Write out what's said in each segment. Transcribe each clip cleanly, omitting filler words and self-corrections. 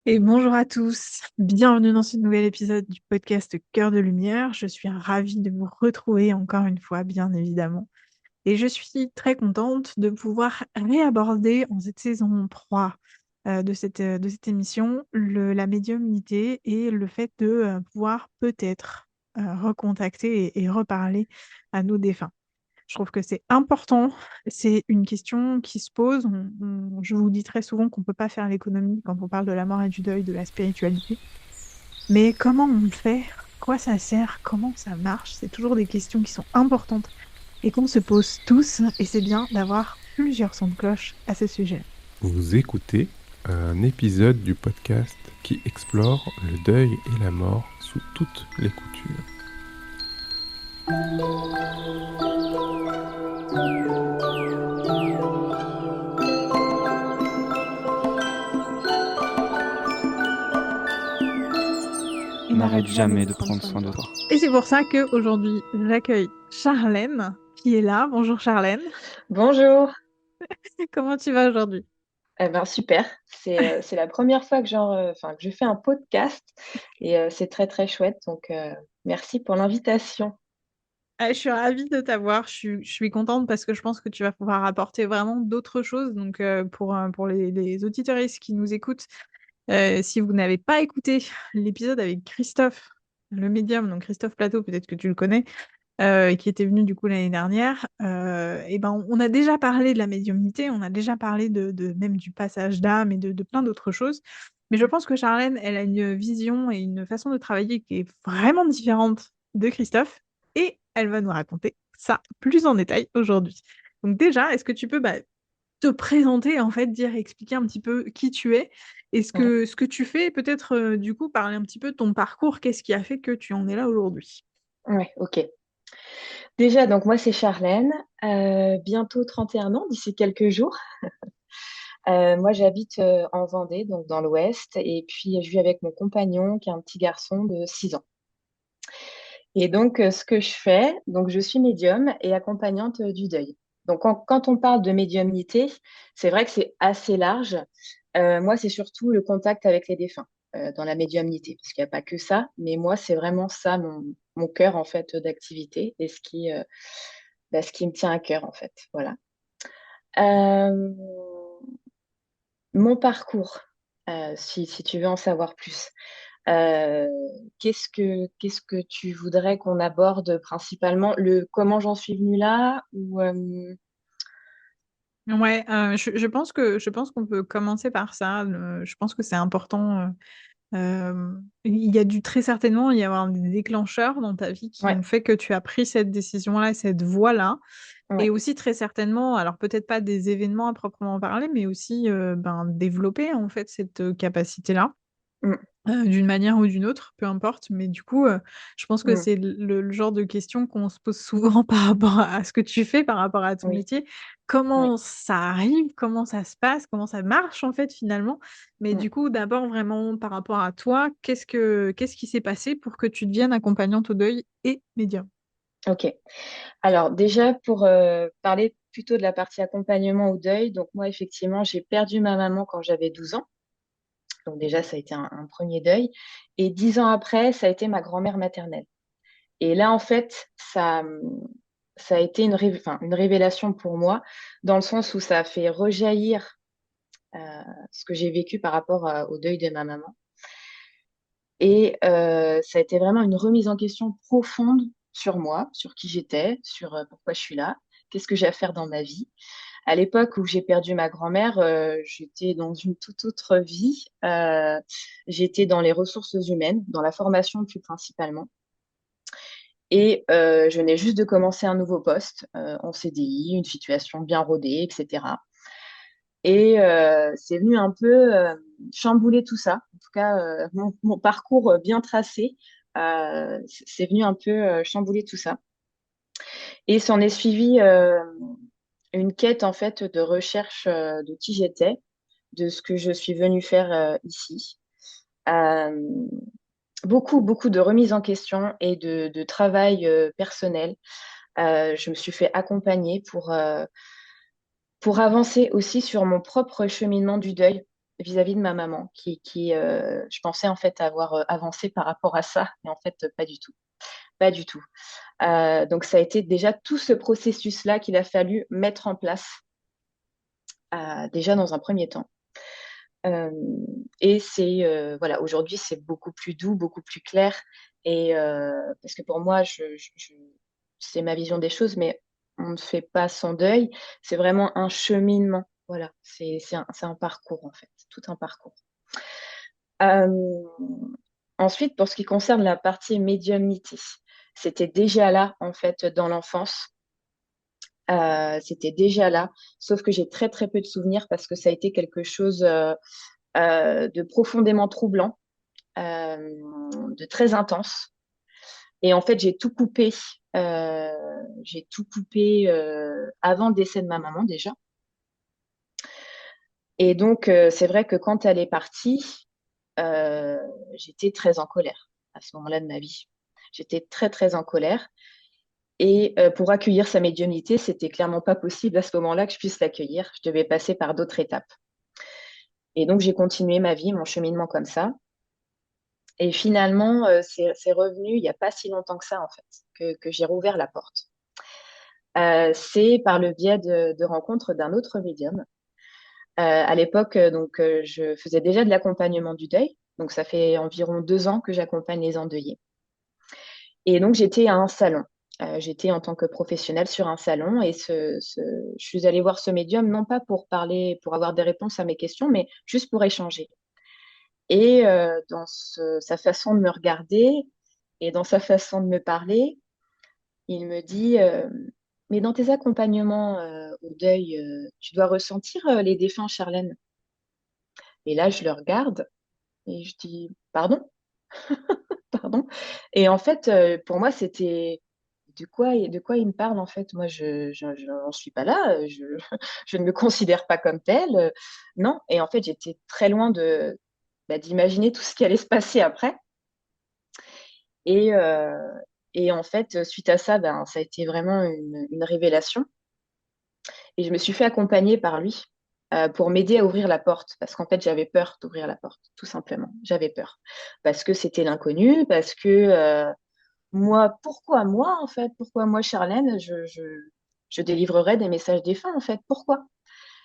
Et bonjour à tous, bienvenue dans ce nouvel épisode du podcast Cœur de Lumière. Je suis ravie de vous retrouver encore une fois, bien évidemment. Et je suis très contente de pouvoir réaborder en cette saison 3 de cette émission la médiumnité et le fait de pouvoir peut-être recontacter et reparler à nos défunts. Je trouve que c'est important. C'est une question qui se pose. Je vous dis très souvent qu'on ne peut pas faire l'économie quand on parle de la mort et du deuil, de la spiritualité. Mais comment on le fait? À quoi ça sert? Comment ça marche? C'est toujours des questions qui sont importantes et qu'on se pose tous. Et c'est bien d'avoir plusieurs sons de cloche à ce sujet. Vous écoutez un épisode du podcast qui explore le deuil et la mort sous toutes les coutures. Et N'arrête jamais de prendre soin de toi. Et c'est pour ça qu'aujourd'hui, j'accueille Charlène qui est là. Bonjour Charlène. Bonjour. Comment tu vas aujourd'hui? Eh ben, super. C'est la première fois que, que je fais un podcast et c'est très très chouette. Donc, merci pour l'invitation. Ah, je suis ravie de t'avoir. Je suis contente parce que je pense que tu vas pouvoir apporter vraiment d'autres choses. Donc, pour les auditeuristes qui nous écoutent, si vous n'avez pas écouté l'épisode avec Christophe, le médium, donc Christophe Plateau, peut-être que tu le connais, qui était venu du coup l'année dernière, et ben, on a déjà parlé de la médiumnité, on a déjà parlé même du passage d'âme et de plein d'autres choses. Mais je pense que Charlène, elle a une vision et une façon de travailler qui est vraiment différente de Christophe. Et elle va nous raconter ça plus en détail aujourd'hui. Donc déjà, est-ce que tu peux te présenter, en fait, dire, expliquer un petit peu qui tu es et Ouais, ce que tu fais, et peut-être du coup parler un petit peu de ton parcours, qu'est-ce qui a fait que tu en es là aujourd'hui? ouais, ok. Déjà, donc moi, c'est Charlène, bientôt 31 ans, d'ici quelques jours. Moi, j'habite en Vendée, donc dans l'Ouest, et puis je vis avec mon compagnon qui est un petit garçon de 6 ans. Et donc, ce que je fais, donc je suis médium et accompagnante du deuil. Donc, quand on parle de médiumnité, c'est vrai que c'est assez large. Moi, c'est surtout le contact avec les défunts dans la médiumnité, parce qu'il n'y a pas que ça, mais moi, c'est vraiment ça mon cœur en fait d'activité et ce qui me tient à cœur en fait. Voilà. Euh, Mon parcours, si tu veux en savoir plus. Euh, qu'est-ce que tu voudrais qu'on aborde principalement? Comment j'en suis venue là ou Ouais, je pense qu'on peut commencer par ça. Je pense que c'est important. Il y a dû très certainement y avoir des déclencheurs dans ta vie qui ouais, ont fait que tu as pris cette décision-là et cette voie-là. Et ouais, aussi très certainement, alors peut-être pas des événements à proprement parler, mais aussi développer en fait cette capacité-là mm, d'une manière ou d'une autre, peu importe. Mais du coup, je pense que mm, c'est le genre de questions qu'on se pose souvent par rapport à ce que tu fais, par rapport à ton oui, métier. oui, Comment ça arrive? Comment ça se passe? Comment ça marche en fait finalement? Mais mm, du coup, d'abord vraiment par rapport à toi, qu'est-ce qui s'est passé pour que tu deviennes accompagnante au deuil et médium? ok. Alors déjà pour parler plutôt de la partie accompagnement au deuil, donc moi effectivement j'ai perdu ma maman quand j'avais 12 ans, donc déjà ça a été un premier deuil, et 10 ans après ça a été ma grand-mère maternelle. Et là en fait ça a été une révélation pour moi, dans le sens où ça a fait rejaillir ce que j'ai vécu par rapport au deuil de ma maman. Et ça a été vraiment une remise en question profonde sur moi, sur qui j'étais, sur pourquoi je suis là, qu'est-ce que j'ai à faire dans ma vie. À l'époque où j'ai perdu ma grand-mère, j'étais dans une toute autre vie. J'étais dans les ressources humaines, dans la formation plus principalement. Et je venais juste de commencer un nouveau poste en CDI, une situation bien rodée, etc. Et c'est venu un peu chambouler tout ça. En tout cas, mon parcours bien tracé, c'est venu un peu chambouler tout ça. Et s'en est suivi une quête en fait de recherche de qui j'étais, de ce que je suis venue faire ici. Euh, beaucoup de remises en question et de travail personnel. Je me suis fait accompagner pour avancer aussi sur mon propre cheminement du deuil. vis-à-vis de ma maman, je pensais en fait avoir avancé par rapport à ça, mais en fait, pas du tout. Pas du tout. Donc, ça a été déjà tout ce processus-là qu'il a fallu mettre en place, déjà dans un premier temps. Euh, et voilà, aujourd'hui, c'est beaucoup plus doux, beaucoup plus clair. Et parce que pour moi, c'est ma vision des choses, mais on ne fait pas son deuil. C'est vraiment un cheminement. Voilà, c'est un parcours, en fait, tout un parcours. Euh, Ensuite, pour ce qui concerne la partie médiumnité, c'était déjà là, en fait, dans l'enfance. C'était déjà là, sauf que j'ai très, très peu de souvenirs parce que ça a été quelque chose de profondément troublant, de très intense. Et en fait, euh, j'ai tout coupé avant le décès de ma maman déjà. Et donc, c'est vrai que quand elle est partie, euh, j'étais très en colère à ce moment-là de ma vie. J'étais très, très en colère. Et pour accueillir sa médiumnité, c'était clairement pas possible à ce moment-là que je puisse l'accueillir. Je devais passer par d'autres étapes. Et donc, j'ai continué ma vie, mon cheminement comme ça. Et finalement, c'est revenu il n'y a pas si longtemps que ça, en fait, que j'ai rouvert la porte. C'est par le biais de rencontres d'un autre médium. À l'époque, je faisais déjà de l'accompagnement du deuil. Donc, ça fait environ 2 ans que j'accompagne les endeuillés. Et donc, j'étais à un salon. J'étais en tant que professionnelle sur un salon et je suis allée voir ce médium, non pas pour parler, pour avoir des réponses à mes questions, mais juste pour échanger. Et dans sa façon de me regarder et dans sa façon de me parler, il me dit, mais dans tes accompagnements au deuil, tu dois ressentir les défunts, Charlène. Et là, je le regarde et je dis, pardon, pardon. Et en fait, pour moi, c'était de quoi il me parle en fait. Moi, je n'en suis pas là. Je ne me considère pas comme telle. Non. Et en fait, j'étais très loin d'imaginer tout ce qui allait se passer après. Et, euh, et en fait, suite à ça, ben, ça a été vraiment une révélation. Et je me suis fait accompagner par lui pour m'aider à ouvrir la porte. Parce qu'en fait, j'avais peur d'ouvrir la porte, tout simplement. J'avais peur. Parce que c'était l'inconnu, parce que moi, pourquoi moi, en fait? Pourquoi moi, Charlène, je délivrerais des messages défunts, en fait? Pourquoi?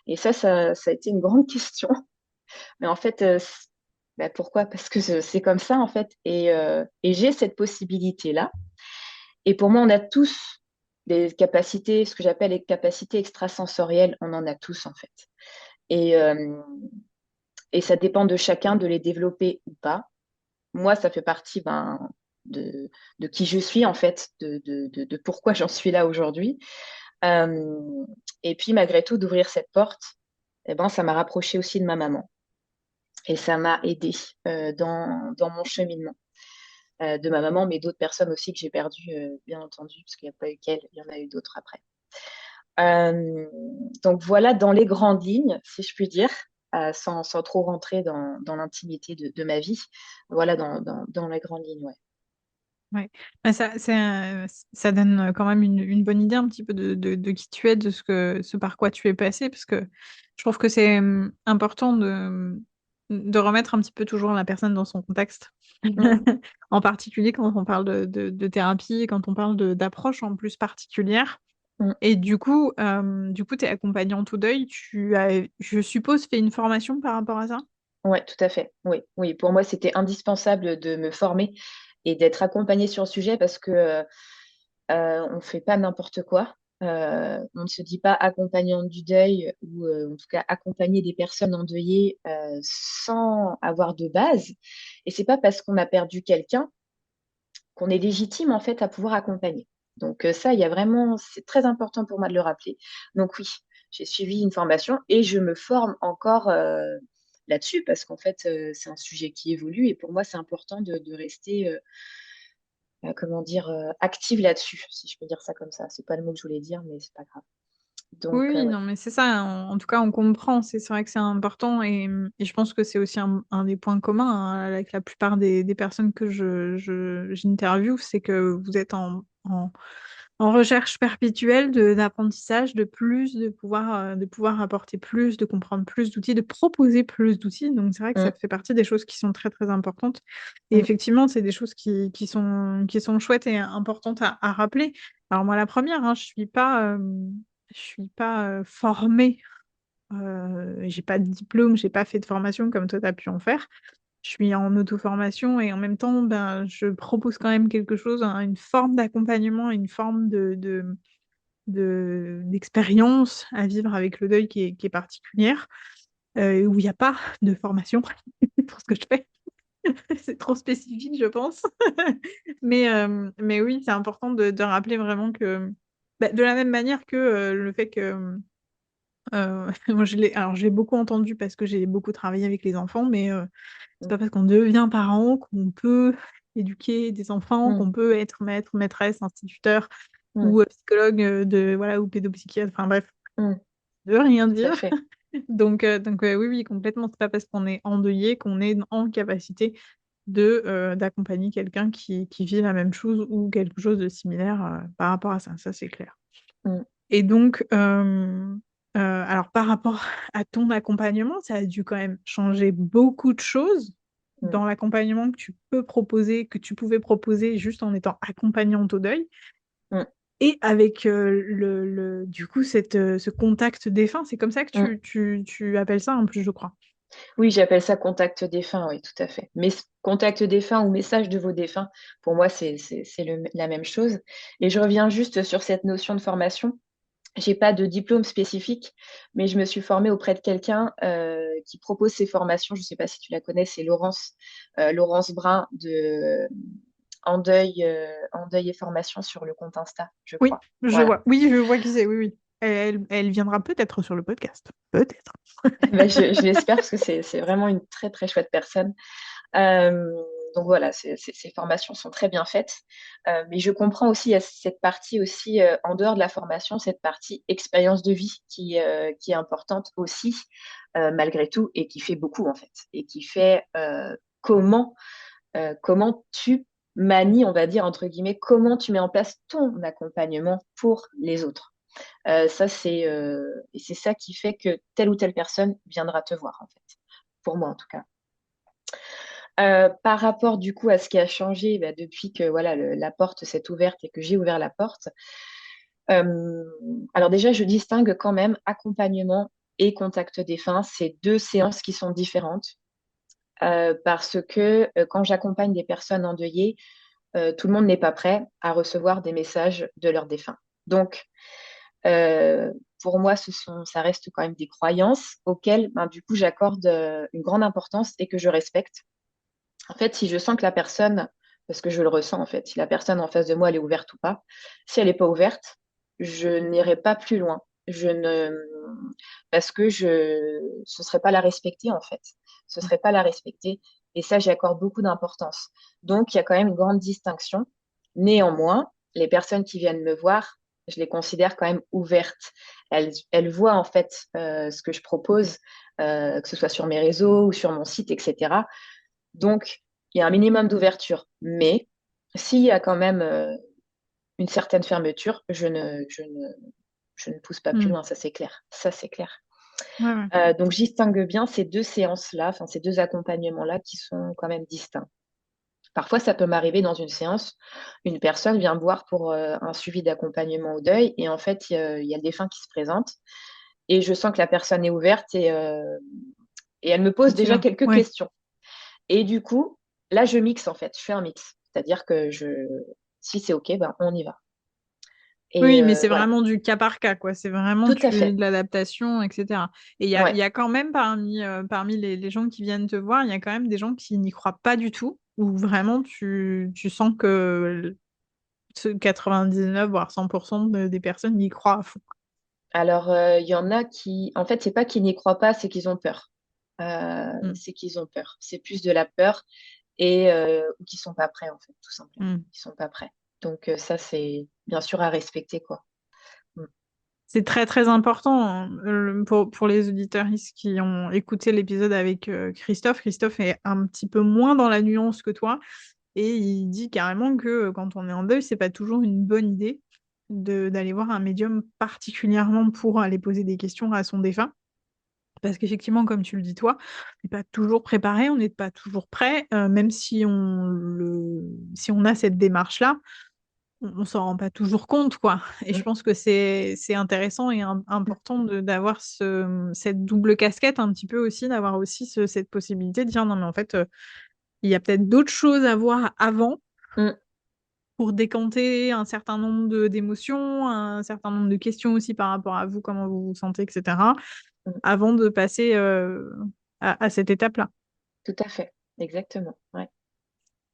Et ça a été une grande question. Mais en fait, bah, pourquoi? Parce que c'est comme ça, en fait. Et j'ai cette possibilité-là. Et pour moi, on a tous des capacités, ce que j'appelle les capacités extrasensorielles, on en a tous, en fait. Et, euh, et ça dépend de chacun de les développer ou pas. Moi, ça fait partie de, de qui je suis, en fait, de pourquoi j'en suis là aujourd'hui. Euh, et puis, malgré tout, d'ouvrir cette porte, eh ben, ça m'a rapproché aussi de ma maman. Et ça m'a aidé dans mon cheminement de ma maman, mais d'autres personnes aussi que j'ai perdues, bien entendu, parce qu'il n'y a pas eu qu'elle, il y en a eu d'autres après. Euh, donc voilà, dans les grandes lignes, si je puis dire, sans trop rentrer dans l'intimité de ma vie, voilà, dans les grandes lignes, ouais. Ouais. Mais ça donne quand même une bonne idée un petit peu de qui tu es, ce par quoi tu es passé, parce que je trouve que c'est important de remettre un petit peu toujours la personne dans son contexte. Mm, En particulier quand on parle de thérapie, quand on parle d'approche en plus particulière. mm. Et du coup, t'es accompagnante au deuil, tu as, je suppose, fait une formation par rapport à ça? Ouais, tout à fait. Oui, oui. Pour moi, c'était indispensable de me former et d'être accompagnée sur le sujet parce que on ne fait pas n'importe quoi. On ne se dit pas accompagnante du deuil ou en tout cas accompagner des personnes endeuillées sans avoir de base. Et c'est pas parce qu'on a perdu quelqu'un qu'on est légitime en fait à pouvoir accompagner. Donc ça, il y a vraiment, c'est très important pour moi de le rappeler. Donc oui, j'ai suivi une formation et je me forme encore là-dessus parce qu'en fait, c'est un sujet qui évolue et pour moi, c'est important de rester, comment dire, active là-dessus, si je peux dire ça comme ça. C'est pas le mot que je voulais dire, mais c'est pas grave. Donc Oui, ouais. non, mais c'est ça. En tout cas, on comprend. C'est vrai que c'est important et je pense que c'est aussi un des points communs hein, avec la plupart des personnes que j'interviewe, c'est que vous êtes en recherche perpétuelle d'apprentissage, de pouvoir apporter plus, de comprendre plus d'outils, de proposer plus d'outils. Donc, c'est vrai que ça Mm, fait partie des choses qui sont très, très importantes. Et mm, effectivement, c'est des choses qui sont chouettes et importantes à rappeler. Alors, moi, la première, hein, je suis pas formée. J'ai pas de diplôme, j'ai pas fait de formation comme toi, tu as pu en faire. Je suis en auto-formation et en même temps, ben, je propose quand même quelque chose, hein, une forme d'accompagnement, une forme d'expérience à vivre avec le deuil qui est particulière, où il n'y a pas de formation pour ce que je fais. C'est trop spécifique, je pense. Mais oui, c'est important de rappeler vraiment que, bah, de la même manière que le fait que moi, alors, je l'ai beaucoup entendu parce que j'ai beaucoup travaillé avec les enfants, mais c'est mm, pas parce qu'on devient parent qu'on peut éduquer des enfants, mm, qu'on peut être maître, maîtresse, instituteur mm, ou psychologue voilà, ou pédopsychiatre, enfin bref, mm, ça veut rien tout à dire. fait. Donc oui, oui, complètement. C'est pas parce qu'on est endeuillé qu'on est en capacité d'accompagner quelqu'un qui vit la même chose ou quelque chose de similaire par rapport à ça. Ça, c'est clair. Mm, Et donc, alors par rapport à ton accompagnement, ça a dû quand même changer beaucoup de choses mm. dans l'accompagnement que tu peux proposer, que tu pouvais proposer juste en étant accompagnante au deuil, Mm, et avec du coup ce contact défunt, c'est comme ça que mm. tu appelles ça en plus, je crois. Oui, j'appelle ça contact défunt, oui, tout à fait. Mais contact défunt ou message de vos défunts, pour moi, c'est la même chose. Et je reviens juste sur cette notion de formation. J'ai pas de diplôme spécifique, mais je me suis formée auprès de quelqu'un qui propose ces formations. Je ne sais pas si tu la connais, c'est Laurence Brun de En deuil et formation sur le compte Insta, je Oui, crois. Voilà. je vois qui c'est, oui, oui. Elle viendra peut-être sur le podcast. Peut-être. Ben, je l'espère parce que c'est vraiment une très très chouette personne. Euh, donc voilà, ces formations sont très bien faites. Mais je comprends aussi, il y a cette partie aussi, en dehors de la formation, cette partie expérience de vie qui est importante aussi, malgré tout, et qui fait beaucoup en fait. Et qui fait comment tu manies, on va dire, entre guillemets, comment tu mets en place ton accompagnement pour les autres. Et c'est ça qui fait que telle ou telle personne viendra te voir, en fait. Pour moi, en tout cas. Par rapport du coup à ce qui a changé bah, depuis que voilà, la porte s'est ouverte et que j'ai ouvert la porte. euh, alors déjà, je distingue quand même accompagnement et contact défunt. C'est deux séances qui sont différentes parce que quand j'accompagne des personnes endeuillées, tout le monde n'est pas prêt à recevoir des messages de leurs défunts. Donc, euh, pour moi, ça reste quand même des croyances auxquelles, ben, du coup, j'accorde une grande importance et que je respecte. En fait, si je sens que la personne, parce que je le ressens en fait, si la personne en face de moi, elle est ouverte ou pas, si elle n'est pas ouverte, je n'irai pas plus loin. Parce que ce serait pas la respecter en fait. Ce serait pas la respecter. Et ça, j'y accorde beaucoup d'importance. Donc, il y a quand même une grande distinction. Néanmoins, les personnes qui viennent me voir, je les considère quand même ouvertes. Elles voient en fait ce que je propose, que ce soit sur mes réseaux ou sur mon site, etc. Donc, il y a un minimum d'ouverture. Mais s'il y a quand même une certaine fermeture, je ne pousse pas plus Hmm. loin, ça c'est clair. Ça c'est clair. Ouais, ouais. Donc, je distingue bien ces deux séances-là, enfin ces deux accompagnements-là qui sont quand même distincts. Parfois, ça peut m'arriver dans une séance, une personne vient me voir pour un suivi d'accompagnement au deuil, et en fait, il y a le défunt qui se présente, et je sens que la personne est ouverte, et elle me Et pose tu déjà vas. quelques Ouais. questions. Et du coup, là, je mixe en fait, je fais un mix. C'est-à-dire que si c'est OK, ben, on y va. Et Oui, mais c'est voilà, vraiment du cas par cas, quoi. C'est vraiment tout à de fait. l'adaptation, etc. Et il Ouais. y a quand même parmi les gens qui viennent te voir, il y a quand même des gens qui n'y croient pas du tout, ou vraiment tu sens que 99, voire 100% des personnes y croient à fond. Alors, il y en a qui, en fait, c'est pas qu'ils n'y croient pas, c'est qu'ils ont peur. Mm. C'est qu'ils ont peur. C'est plus de la peur et ou qu'ils sont pas prêts, en fait, tout simplement. Mm. Ils sont pas prêts. Donc, ça, c'est bien sûr à respecter, quoi. Mm. C'est très très important, hein, pour les auditeurs qui ont écouté l'épisode avec Christophe. Christophe est un petit peu moins dans la nuance que toi et il dit carrément que quand on est en deuil, c'est pas toujours une bonne idée d'aller voir un médium particulièrement pour aller poser des questions à son défunt. Parce qu'effectivement, comme tu le dis toi, on n'est pas toujours préparé, on n'est pas toujours prêt, même si on a cette démarche-là, on s'en rend pas toujours compte, quoi. Et je Mm, pense que c'est intéressant et important d'avoir cette double casquette un petit peu aussi, d'avoir aussi cette possibilité de dire non, mais en fait, il y a peut-être d'autres choses à voir avant mm, pour décanter un certain nombre d'émotions, un certain nombre de questions aussi par rapport à vous, comment vous vous sentez, etc., mm. avant de passer à cette étape-là. Tout à fait, exactement. Ouais.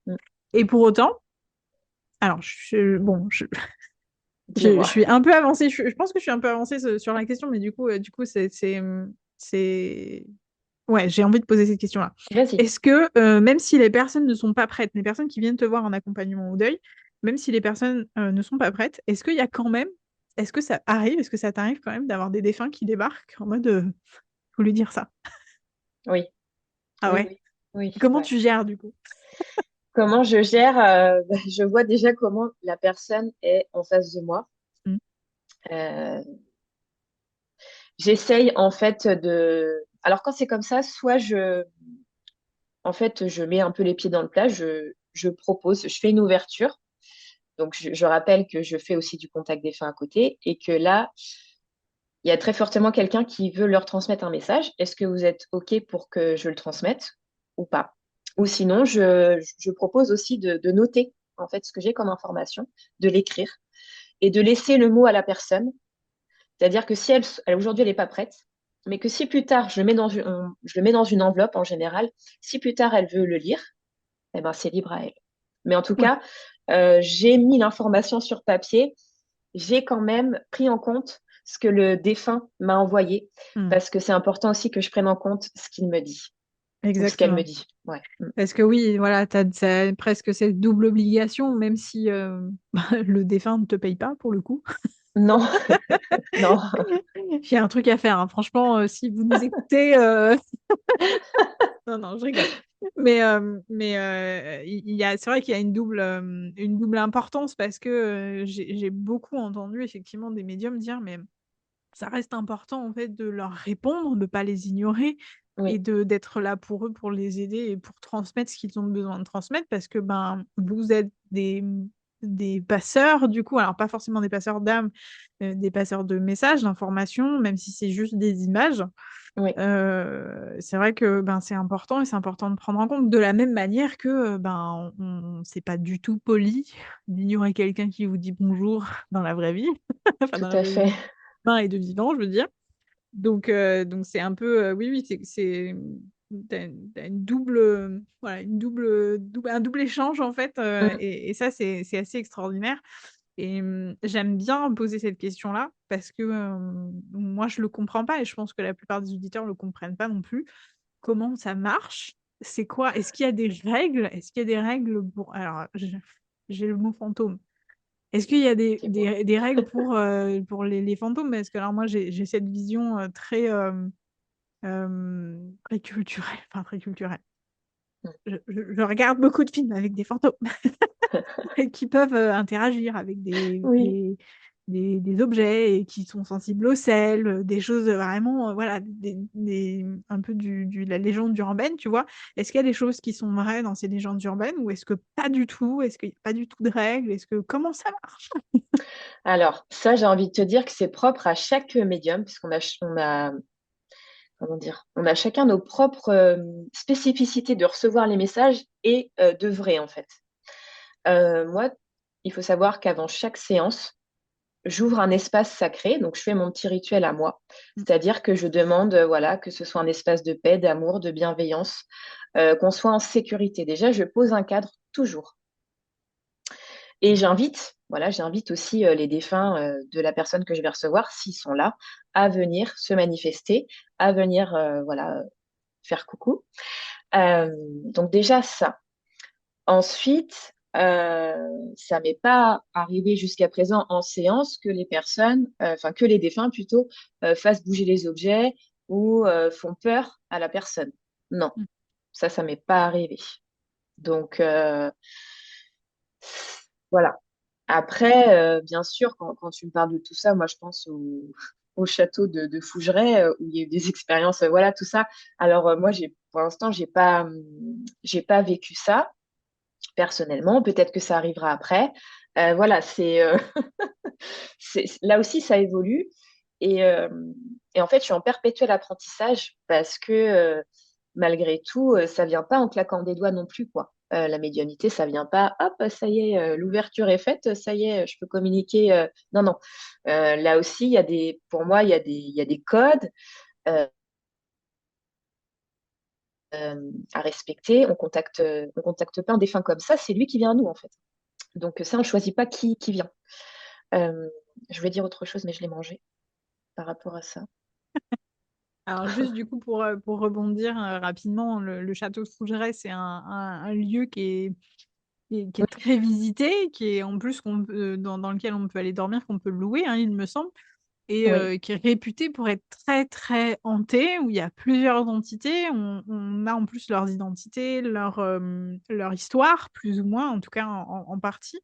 Mm. Et pour autant, alors, bon, je Dis-moi. suis un peu avancée, je pense que je suis un peu avancée sur la question, mais du coup, c'est... Ouais, j'ai envie de poser cette question-là. Vas-y. Est-ce que, même si les personnes ne sont pas prêtes, les personnes qui viennent te voir en accompagnement au deuil, même si les personnes ne sont pas prêtes, est-ce qu'il y a quand même, est-ce que ça arrive, est-ce que ça t'arrive quand même d'avoir des défunts qui débarquent en mode, faut lui dire ça? Oui, Ah oui, ouais? oui, oui. Comment Ouais. tu gères du coup? Comment je gère? Je vois déjà comment la personne est en face de moi. Mm. Euh, J'essaye en fait de. Alors quand c'est comme ça, en fait, je mets un peu les pieds dans le plat. Je propose, je fais une ouverture. Donc je rappelle que je fais aussi du contact défunt à côté et que là, il y a très fortement quelqu'un qui veut leur transmettre un message. Est-ce que vous êtes OK pour que je le transmette ou pas? Ou sinon, je propose aussi de noter en fait ce que j'ai comme information, de l'écrire et de laisser le mot à la personne. C'est-à-dire que si aujourd'hui, elle n'est pas prête, mais que si plus tard, je le mets dans une enveloppe en général, si plus tard, elle veut le lire, eh ben, c'est libre à elle. Mais en tout Ouais. cas, j'ai mis l'information sur papier, j'ai quand même pris en compte ce que le défunt m'a envoyé, Mm. parce que c'est important aussi que je prenne en compte ce qu'il me dit ou ce qu'elle me Exactement. dit. Ouais. Parce que oui, voilà, t'as presque cette double obligation, même si le défunt ne te paye pas pour le coup. Non, non. J'ai un truc à faire, hein. Franchement, si vous nous écoutez, non, non, je rigole. Mais c'est vrai qu'il y a une double importance parce que j'ai beaucoup entendu effectivement des médiums dire, mais ça reste important en fait de leur répondre, de pas les ignorer et Oui, d'être là pour eux, pour les aider et pour transmettre ce qu'ils ont besoin de transmettre parce que ben vous êtes des passeurs du coup, alors pas forcément des passeurs d'âme, des passeurs de messages, d'informations, même si c'est juste des images. oui, C'est vrai que ben c'est important et c'est important de prendre en compte de la même manière que ben c'est pas du tout poli d'ignorer quelqu'un qui vous dit bonjour dans la vraie vie, enfin tout dans la à vraie vie fait. d'humain et de vivant, je veux dire. Donc c'est un peu, oui, oui, t'as une double, voilà, un double échange en fait, Mm, et ça c'est assez extraordinaire. Et j'aime bien poser cette question-là parce que moi je le comprends pas et je pense que la plupart des auditeurs le comprennent pas non plus. Comment ça marche? C'est quoi? Est-ce qu'il y a des règles? Est-ce qu'il y a des règles pour... Alors, j'ai le mot fantôme. Est-ce qu'il y a dis-moi. des règles pour les fantômes? Parce que alors moi, j'ai cette vision très culturelle. Enfin, très culturelle. Mm. Je regarde beaucoup de films avec des fantômes et qui peuvent interagir avec Oui. des objets et qui sont sensibles au sel, des choses vraiment, voilà, un peu la légende urbaine, tu vois. Est-ce qu'il y a des choses qui sont vraies dans ces légendes urbaines ou est-ce que pas du tout? Est-ce qu'il n'y a pas du tout de règles? Comment ça marche? Alors, ça, j'ai envie de te dire que c'est propre à chaque médium, puisqu'on a, comment dire, on a chacun nos propres spécificités de recevoir les messages et de vrai, en fait. Moi, il faut savoir qu'avant chaque séance, j'ouvre un espace sacré, donc je fais mon petit rituel à moi. C'est-à-dire que je demande, voilà, que ce soit un espace de paix, d'amour, de bienveillance, qu'on soit en sécurité. Déjà, je pose un cadre toujours. Et j'invite aussi les défunts de la personne que je vais recevoir, s'ils sont là, à venir se manifester, à venir voilà, faire coucou. Donc déjà ça. Ensuite, ça m'est pas arrivé jusqu'à présent en séance que les personnes, enfin que les défunts plutôt, fassent bouger les objets ou font peur à la personne. Non, ça m'est pas arrivé. Donc voilà. Après, bien sûr, quand tu me parles de tout ça, moi, je pense au château de Fougeray, où il y a eu des expériences, voilà, tout ça. Alors, moi, pour l'instant, j'ai pas vécu ça personnellement. Peut-être que ça arrivera après. Voilà, là aussi, ça évolue. Et, euh, et en fait, je suis en perpétuel apprentissage parce que malgré tout, ça vient pas en claquant des doigts non plus, quoi. La médiumnité, ça vient pas, hop, ça y est, l'ouverture est faite, ça y est, je peux communiquer. Non, non. Là aussi, pour moi, il y a des codes euh, à respecter. On contacte pas un défunt comme ça. C'est lui qui vient à nous, en fait. Donc ça, on choisit pas qui vient. Euh, je voulais dire autre chose, mais je l'ai mangé par rapport à ça. Alors juste du coup pour rebondir rapidement, le château de Fougeray, c'est un lieu qui est très visité, qui est en plus dans lequel on peut aller dormir, qu'on peut louer, hein, il me semble, et Oui. qui est réputé pour être très très hanté, où il y a plusieurs entités. On a en plus leurs identités, leur histoire, plus ou moins, en tout cas en partie.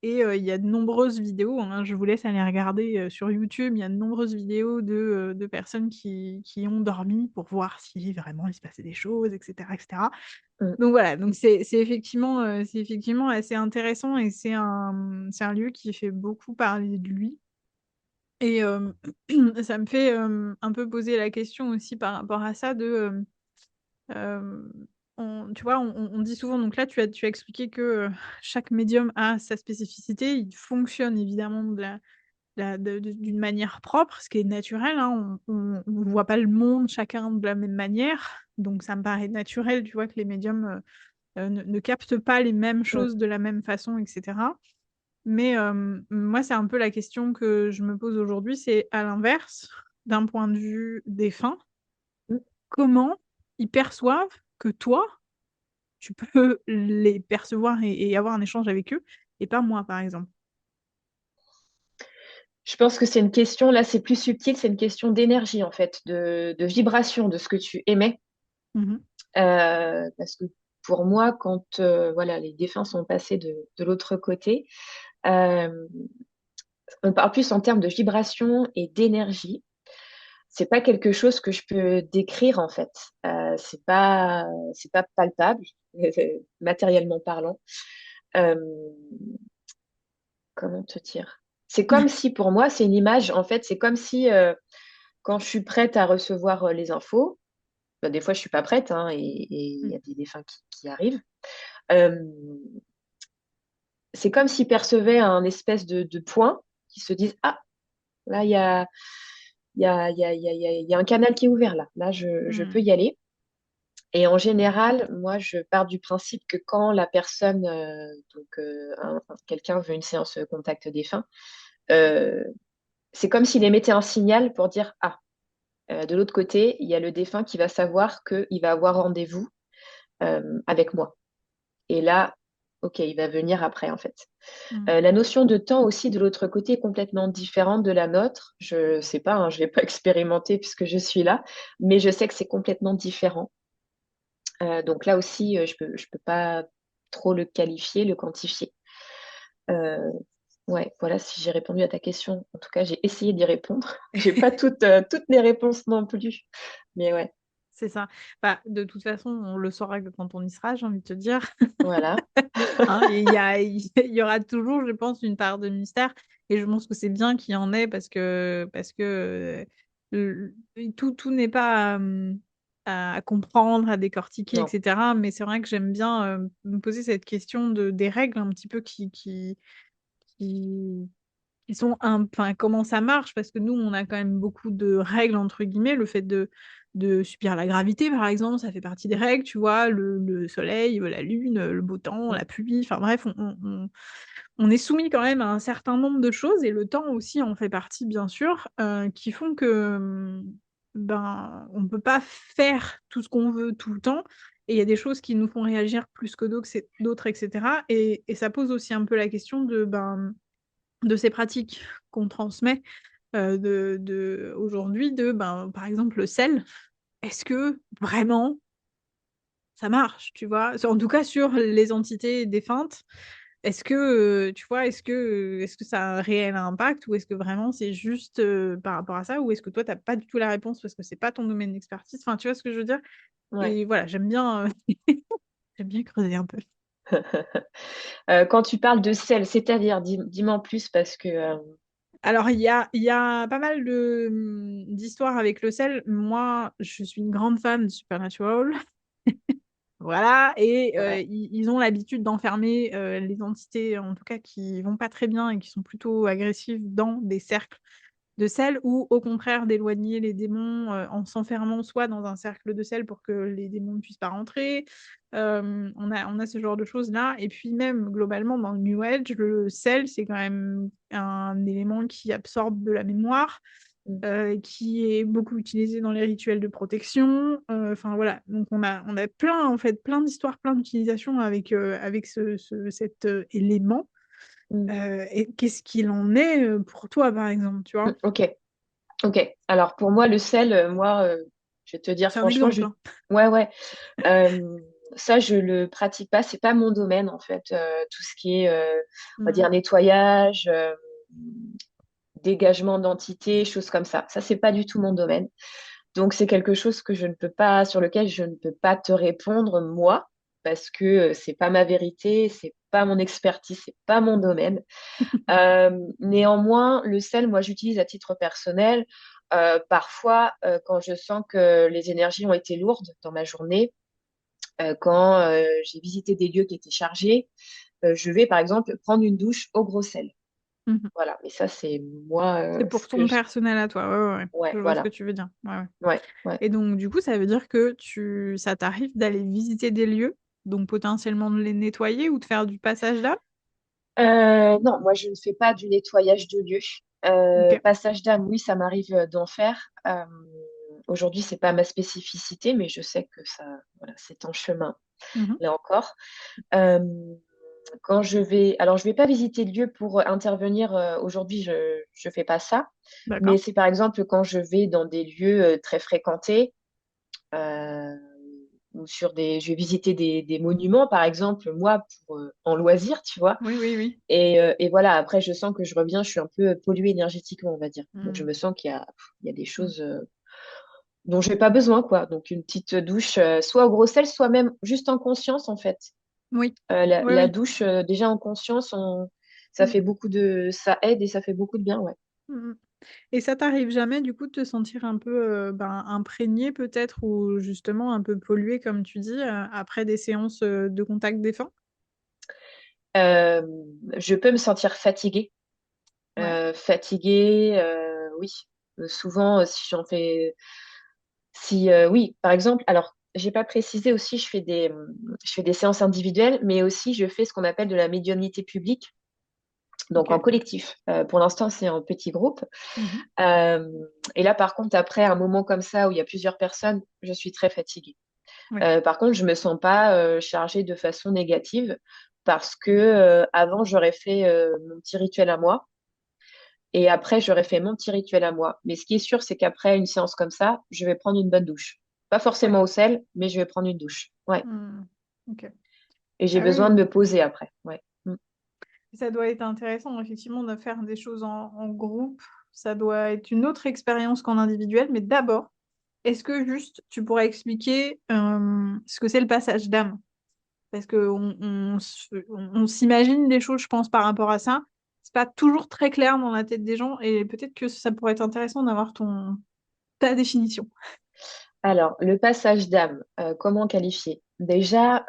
Et il y a de nombreuses vidéos, hein, je vous laisse aller regarder sur YouTube, il y a de nombreuses vidéos de personnes qui ont dormi pour voir si vraiment il se passait des choses, etc. etc. Mm. Donc voilà, donc c'est effectivement assez intéressant et c'est un lieu qui fait beaucoup parler de lui. Et ça me fait un peu poser la question aussi par rapport à ça euh, tu vois, on dit souvent, donc là tu as expliqué que chaque médium a sa spécificité, il fonctionne évidemment d'une manière propre, ce qui est naturel, hein, on ne voit pas le monde chacun de la même manière, donc ça me paraît naturel, tu vois, que les médiums ne captent pas les mêmes Mm. choses de la même façon, etc. Mais moi, c'est un peu la question que je me pose aujourd'hui, c'est à l'inverse, d'un point de vue défunt, Mm. comment ils perçoivent que toi, tu peux les percevoir et avoir un échange avec eux, et pas moi, par exemple. Je pense que c'est une question, là, c'est plus subtil, c'est une question d'énergie, en fait, de vibration de ce que tu émets. Mhm. Parce que pour moi, quand voilà, les défunts sont passés de l'autre côté, euh, on parle plus en termes de vibration et d'énergie. C'est pas quelque chose que je peux décrire, en fait. C'est pas palpable, matériellement parlant. Euh, comment te dire? C'est comme si, pour moi, c'est une image, en fait, c'est comme si quand je suis prête à recevoir les infos, bah, des fois je suis pas prête, hein, et il y a des défunts qui arrivent. Euh, c'est comme s'ils percevaient un espèce de point qui se disent, ah, là, il y a un canal qui est ouvert là. Là, je peux Mhm. y aller. Et en général, moi, je pars du principe que quand la personne, quelqu'un veut une séance contact défunt, euh, c'est comme s'il émettait un signal pour dire, ah, de l'autre côté, il y a le défunt qui va savoir qu'il va avoir rendez-vous avec moi. Et là, ok, il va venir après, en fait. Mhm. La notion de temps aussi de l'autre côté est complètement différente de la nôtre. Je sais pas, hein, je vais pas expérimenter puisque je suis là, mais je sais que c'est complètement différent. Donc là aussi, je peux pas trop le qualifier, le quantifier. Euh, ouais, voilà si j'ai répondu à ta question. En tout cas, j'ai essayé d'y répondre. J'ai pas toutes les réponses non plus, mais ouais, C'est ça. Bah, de toute façon, on le saura que quand on y sera, j'ai envie de te dire. voilà. Hein, il y aura toujours, je pense, une part de mystère. Et je pense que c'est bien qu'il y en ait parce que tout n'est pas à comprendre, à décortiquer, Non. etc. Mais c'est vrai que j'aime bien me poser cette question des règles un petit peu qui, qui sont enfin, comment ça marche, parce que nous, on a quand même beaucoup de règles, entre guillemets, le fait de subir la gravité, par exemple, ça fait partie des règles, tu vois, le soleil, la lune, le beau temps, Mm. la pluie, enfin bref, on est soumis quand même à un certain nombre de choses, et le temps aussi en fait partie, bien sûr, qui font que ben, on ne peut pas faire tout ce qu'on veut tout le temps, et il y a des choses qui nous font réagir plus que d'autres, etc. Et ça pose aussi un peu la question de ces pratiques qu'on transmet aujourd'hui, ben, par exemple, le sel. Est-ce que vraiment ça marche, tu vois? En tout cas, sur les entités défuntes, est-ce que, tu vois, est-ce que ça a un réel impact ou est-ce que vraiment c'est juste par rapport à ça ou est-ce que toi, t'as pas du tout la réponse parce que c'est pas ton domaine d'expertise? Enfin, tu vois ce que je veux dire? Ouais. Et voilà, j'aime bien creuser un peu. Quand tu parles de sel, c'est-à-dire, dis-moi en plus parce que... Alors, il y a pas mal d'histoires avec le sel. Moi, je suis une grande fan de Supernatural. Voilà, et ouais. ils ont l'habitude d'enfermer les entités, en tout cas qui vont pas très bien et qui sont plutôt agressives, dans des cercles de sel, ou au contraire d'éloigner les démons en s'enfermant soit dans un cercle de sel pour que les démons ne puissent pas rentrer. On a ce genre de choses-là. Et puis même globalement dans le New Age, le sel, c'est quand même un élément qui absorbe de la mémoire, Mm. qui est beaucoup utilisé dans les rituels de protection. Enfin voilà, donc on a plein, en fait, plein d'histoires, plein d'utilisations avec cet élément. Mm. Et qu'est-ce qu'il en est pour toi, par exemple, tu vois? Ok, ok. Alors pour moi, le sel, je vais te dire C'est un franchement, exemple, hein. ouais, ouais. Euh, Ça, je le pratique pas. C'est pas mon domaine en fait. Tout ce qui est, on va Mm. dire, nettoyage, dégagement d'entités, choses comme ça. Ça, c'est pas du tout mon domaine. Donc, c'est quelque chose que je ne peux pas, sur lequel je ne peux pas te répondre, moi, parce que c'est pas ma vérité, c'est pas mon expertise, c'est pas mon domaine. Néanmoins, le sel, moi, j'utilise à titre personnel. Parfois, quand je sens que les énergies ont été lourdes dans ma journée, quand j'ai visité des lieux qui étaient chargés, je vais, par exemple, prendre une douche au gros sel. Mhm. Voilà, mais ça, c'est moi, C'est ce pour que ton je... personnel à toi, ouais, ouais, ouais. Ouais, Je vois ce que voilà. tu veux dire. Ouais, ouais. Ouais, ouais. Et donc, du coup, ça veut dire que ça t'arrive d'aller visiter des lieux, donc potentiellement de les nettoyer ou de faire du passage d'âme? Non, moi, je ne fais pas du nettoyage de lieux. Ok. Passage d'âme, oui, ça m'arrive d'en faire. Aujourd'hui, c'est pas ma spécificité, mais je sais que ça, voilà, c'est en chemin, Mhm. là encore. Euh, Quand je vais, alors je vais pas visiter de lieu pour intervenir. Aujourd'hui, je fais pas ça, mais D'accord. c'est par exemple quand je vais dans des lieux très fréquentés, euh, ou je vais visiter des monuments, par exemple, moi pour en loisir, tu vois. Oui, oui, oui. Et voilà, après je sens que je reviens, je suis un peu polluée énergétiquement, on va dire. Donc je Mm. me sens qu'il y a des Mm. choses dont je n'ai pas besoin, quoi. Donc une petite douche, soit au gros sel, soit même juste en conscience, en fait. Oui, oui, La oui. douche, déjà en conscience, ça Mm. fait ça aide et ça fait beaucoup de bien, ouais. Mm. Et ça t'arrive jamais, du coup, de te sentir un peu imprégné, peut-être, ou justement un peu pollué, comme tu dis, après des séances de contact défunt? Euh, je peux me sentir fatiguée. Ouais. Fatiguée, oui. Souvent, si j'en fais, si, oui, par exemple, alors, j'ai pas précisé aussi, je fais des séances individuelles, mais aussi je fais ce qu'on appelle de la médiumnité publique, donc en Ok. collectif. Pour l'instant, c'est en petit groupe. Mhm. Euh, et là, par contre, après un moment comme ça où il y a plusieurs personnes, je suis très fatiguée. Ouais. Par contre, je me sens pas chargée de façon négative parce que avant, j'aurais fait mon petit rituel à moi et après, j'aurais fait mon petit rituel à moi. Mais ce qui est sûr, c'est qu'après une séance comme ça, je vais prendre une bonne douche. Pas Ouais. forcément au sel, mais je vais prendre une douche. Ouais. Mm. Ok. Et j'ai Ah oui, besoin de oui. me poser après. Ouais. Mm. Ça doit être intéressant, effectivement, de faire des choses en groupe. Ça doit être une autre expérience qu'en individuel. Mais d'abord, est-ce que juste tu pourrais expliquer ce que c'est le passage d'âme? Parce qu'on on s'imagine des choses, je pense, par rapport à ça. C'est pas toujours très clair dans la tête des gens et peut-être que ça pourrait être intéressant d'avoir ta définition. Alors, le passage d'âme, comment qualifier? Déjà,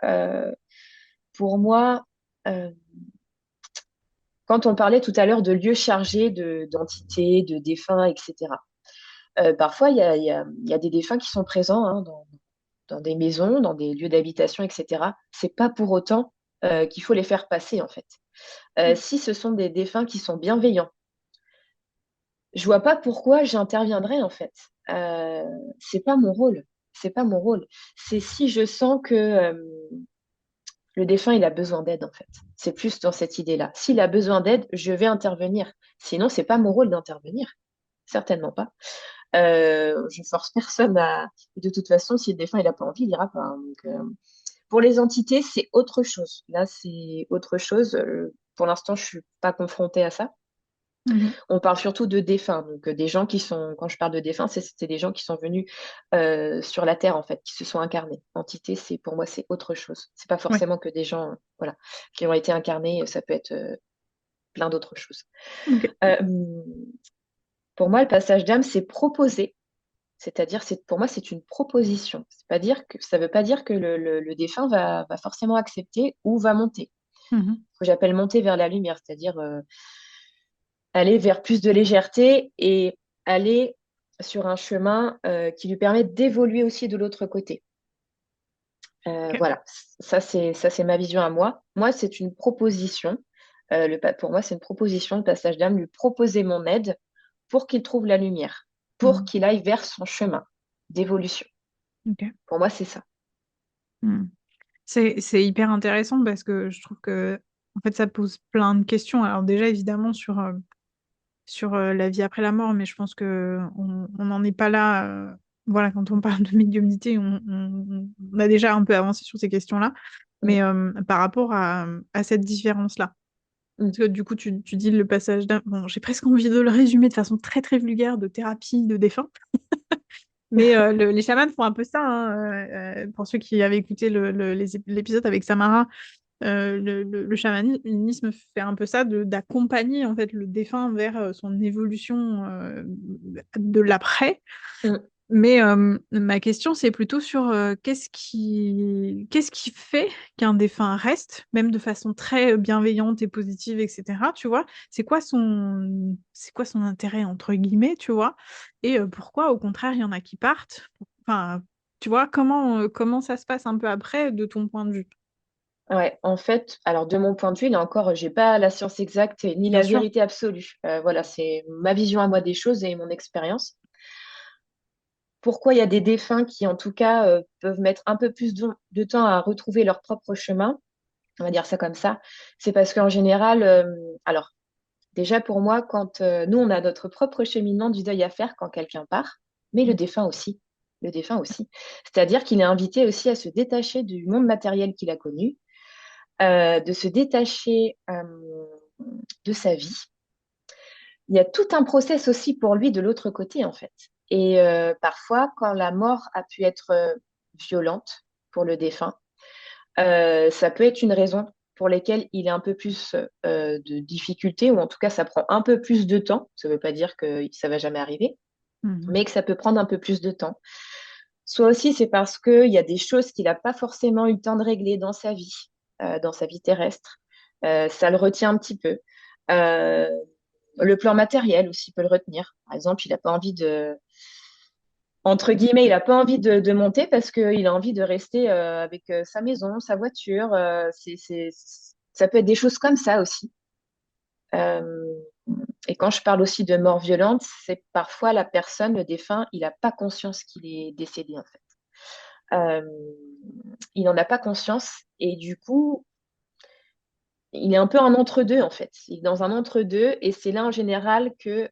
pour moi, euh, quand on parlait tout à l'heure de lieux chargés d'entités, de défunts, etc. Parfois, il y a des défunts qui sont présents hein, dans des maisons, dans des lieux d'habitation, etc. C'est pas pour autant qu'il faut les faire passer, en fait. Mm. Si ce sont des défunts qui sont bienveillants, je vois pas pourquoi j'interviendrais, en fait. C'est pas mon rôle. C'est pas mon rôle. C'est si je sens que le défunt, il a besoin d'aide, en fait. C'est plus dans cette idée-là. S'il a besoin d'aide, je vais intervenir. Sinon, c'est pas mon rôle d'intervenir. Certainement pas. Je force personne à. De toute façon, si le défunt il n'a pas envie, il ira pas. Hein. Donc, pour les entités, c'est autre chose. Là, c'est autre chose. Pour l'instant, je suis pas confrontée à ça. Mhm. On parle surtout de défunts. Donc, des gens qui sont, quand je parle de défunts, c'est des gens qui sont venus sur la Terre, en fait, qui se sont incarnés. Entité, pour moi, c'est autre chose. C'est pas Ouais. forcément que des gens, voilà, qui ont été incarnés. Ça peut être plein d'autres choses. Ok. Euh, pour moi, le passage d'âme, c'est proposer. C'est-à-dire, pour moi, c'est une proposition. Ça ne veut pas dire que le défunt va forcément accepter ou va monter. Mhm. Ce que j'appelle monter vers la lumière, c'est-à-dire aller vers plus de légèreté et aller sur un chemin qui lui permet d'évoluer aussi de l'autre côté. Ok. Voilà, ça c'est ma vision à moi. Moi, c'est une proposition. Pour moi, c'est une proposition, le passage d'âme, lui proposer mon aide pour qu'il trouve la lumière, pour Mhm. qu'il aille vers son chemin d'évolution. Ok. Pour moi, c'est ça. Mhm. C'est hyper intéressant parce que je trouve que en fait ça pose plein de questions. Alors déjà évidemment sur la vie après la mort, mais je pense que on n'en est pas là. Voilà, quand on parle de médiumnité, on a déjà un peu avancé sur ces questions-là, Mm, mais par rapport à cette différence-là. mm. Parce que du coup, tu dis le passage d'un... Bon, j'ai presque envie de le résumer de façon très très vulgaire de thérapie de défunt. Mais les chamans font un peu ça, hein. Pour ceux qui avaient écouté l'épisode avec Samara, le chamanisme fait un peu ça, d'accompagner en fait le défunt vers son évolution de l'après. Mm. Mais ma question, c'est plutôt sur qu'est-ce qui fait qu'un défunt reste, même de façon très bienveillante et positive, etc. Tu vois, c'est quoi son intérêt entre guillemets, tu vois, et pourquoi au contraire il y en a qui partent. Enfin, tu vois, comment ça se passe un peu après de ton point de vue? Ouais, en fait, alors de mon point de vue, là encore, j'ai pas la science exacte ni Bien la sûr. vérité absolue. Voilà, c'est ma vision à moi des choses et mon expérience. Pourquoi il y a des défunts qui, en tout cas, peuvent mettre un peu plus de temps à retrouver leur propre chemin, on va dire ça comme ça, c'est parce qu'en général, alors déjà pour moi, quand nous, on a notre propre cheminement du deuil à faire quand quelqu'un part, mais le défunt aussi. Le défunt aussi. C'est-à-dire qu'il est invité aussi à se détacher du monde matériel qu'il a connu, de se détacher de sa vie. Il y a tout un process aussi pour lui de l'autre côté, en fait. Et parfois, quand la mort a pu être violente pour le défunt, ça peut être une raison pour laquelle il a un peu plus de difficultés, ou en tout cas, ça prend un peu plus de temps. Ça ne veut pas dire que ça va jamais arriver, Mhm. mais que ça peut prendre un peu plus de temps. Soit aussi, c'est parce qu'il y a des choses qu'il n'a pas forcément eu le temps de régler dans sa vie terrestre. Ça le retient un petit peu. Euh, le plan matériel aussi peut le retenir. Par exemple, il n'a pas envie entre guillemets, il n'a pas envie de monter parce qu'il a envie de rester avec sa maison, sa voiture. Ça peut être des choses comme ça aussi. Euh, et quand je parle aussi de mort violente, c'est parfois la personne, le défunt, il n'a pas conscience qu'il est décédé en fait. Euh, il n'en a pas conscience et du coup, il est un peu en entre-deux en fait. Il est dans un entre-deux et c'est là en général que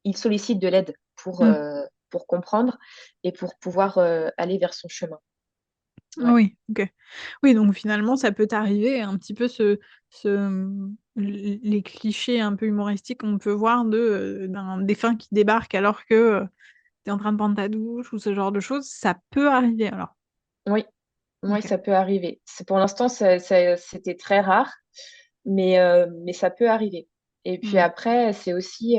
il sollicite de l'aide Mhm. pour comprendre et pour pouvoir aller vers son chemin. Ouais. Oui, ok. Oui, donc finalement, ça peut t'arriver un petit peu les clichés un peu humoristiques qu'on peut voir d'un défunt qui débarque alors que tu es en train de prendre ta douche ou ce genre de choses, ça peut arriver alors. Oui, oui, Ok. ça peut arriver. Pour l'instant, c'était très rare, mais ça peut arriver. Et puis Hmm. après, c'est aussi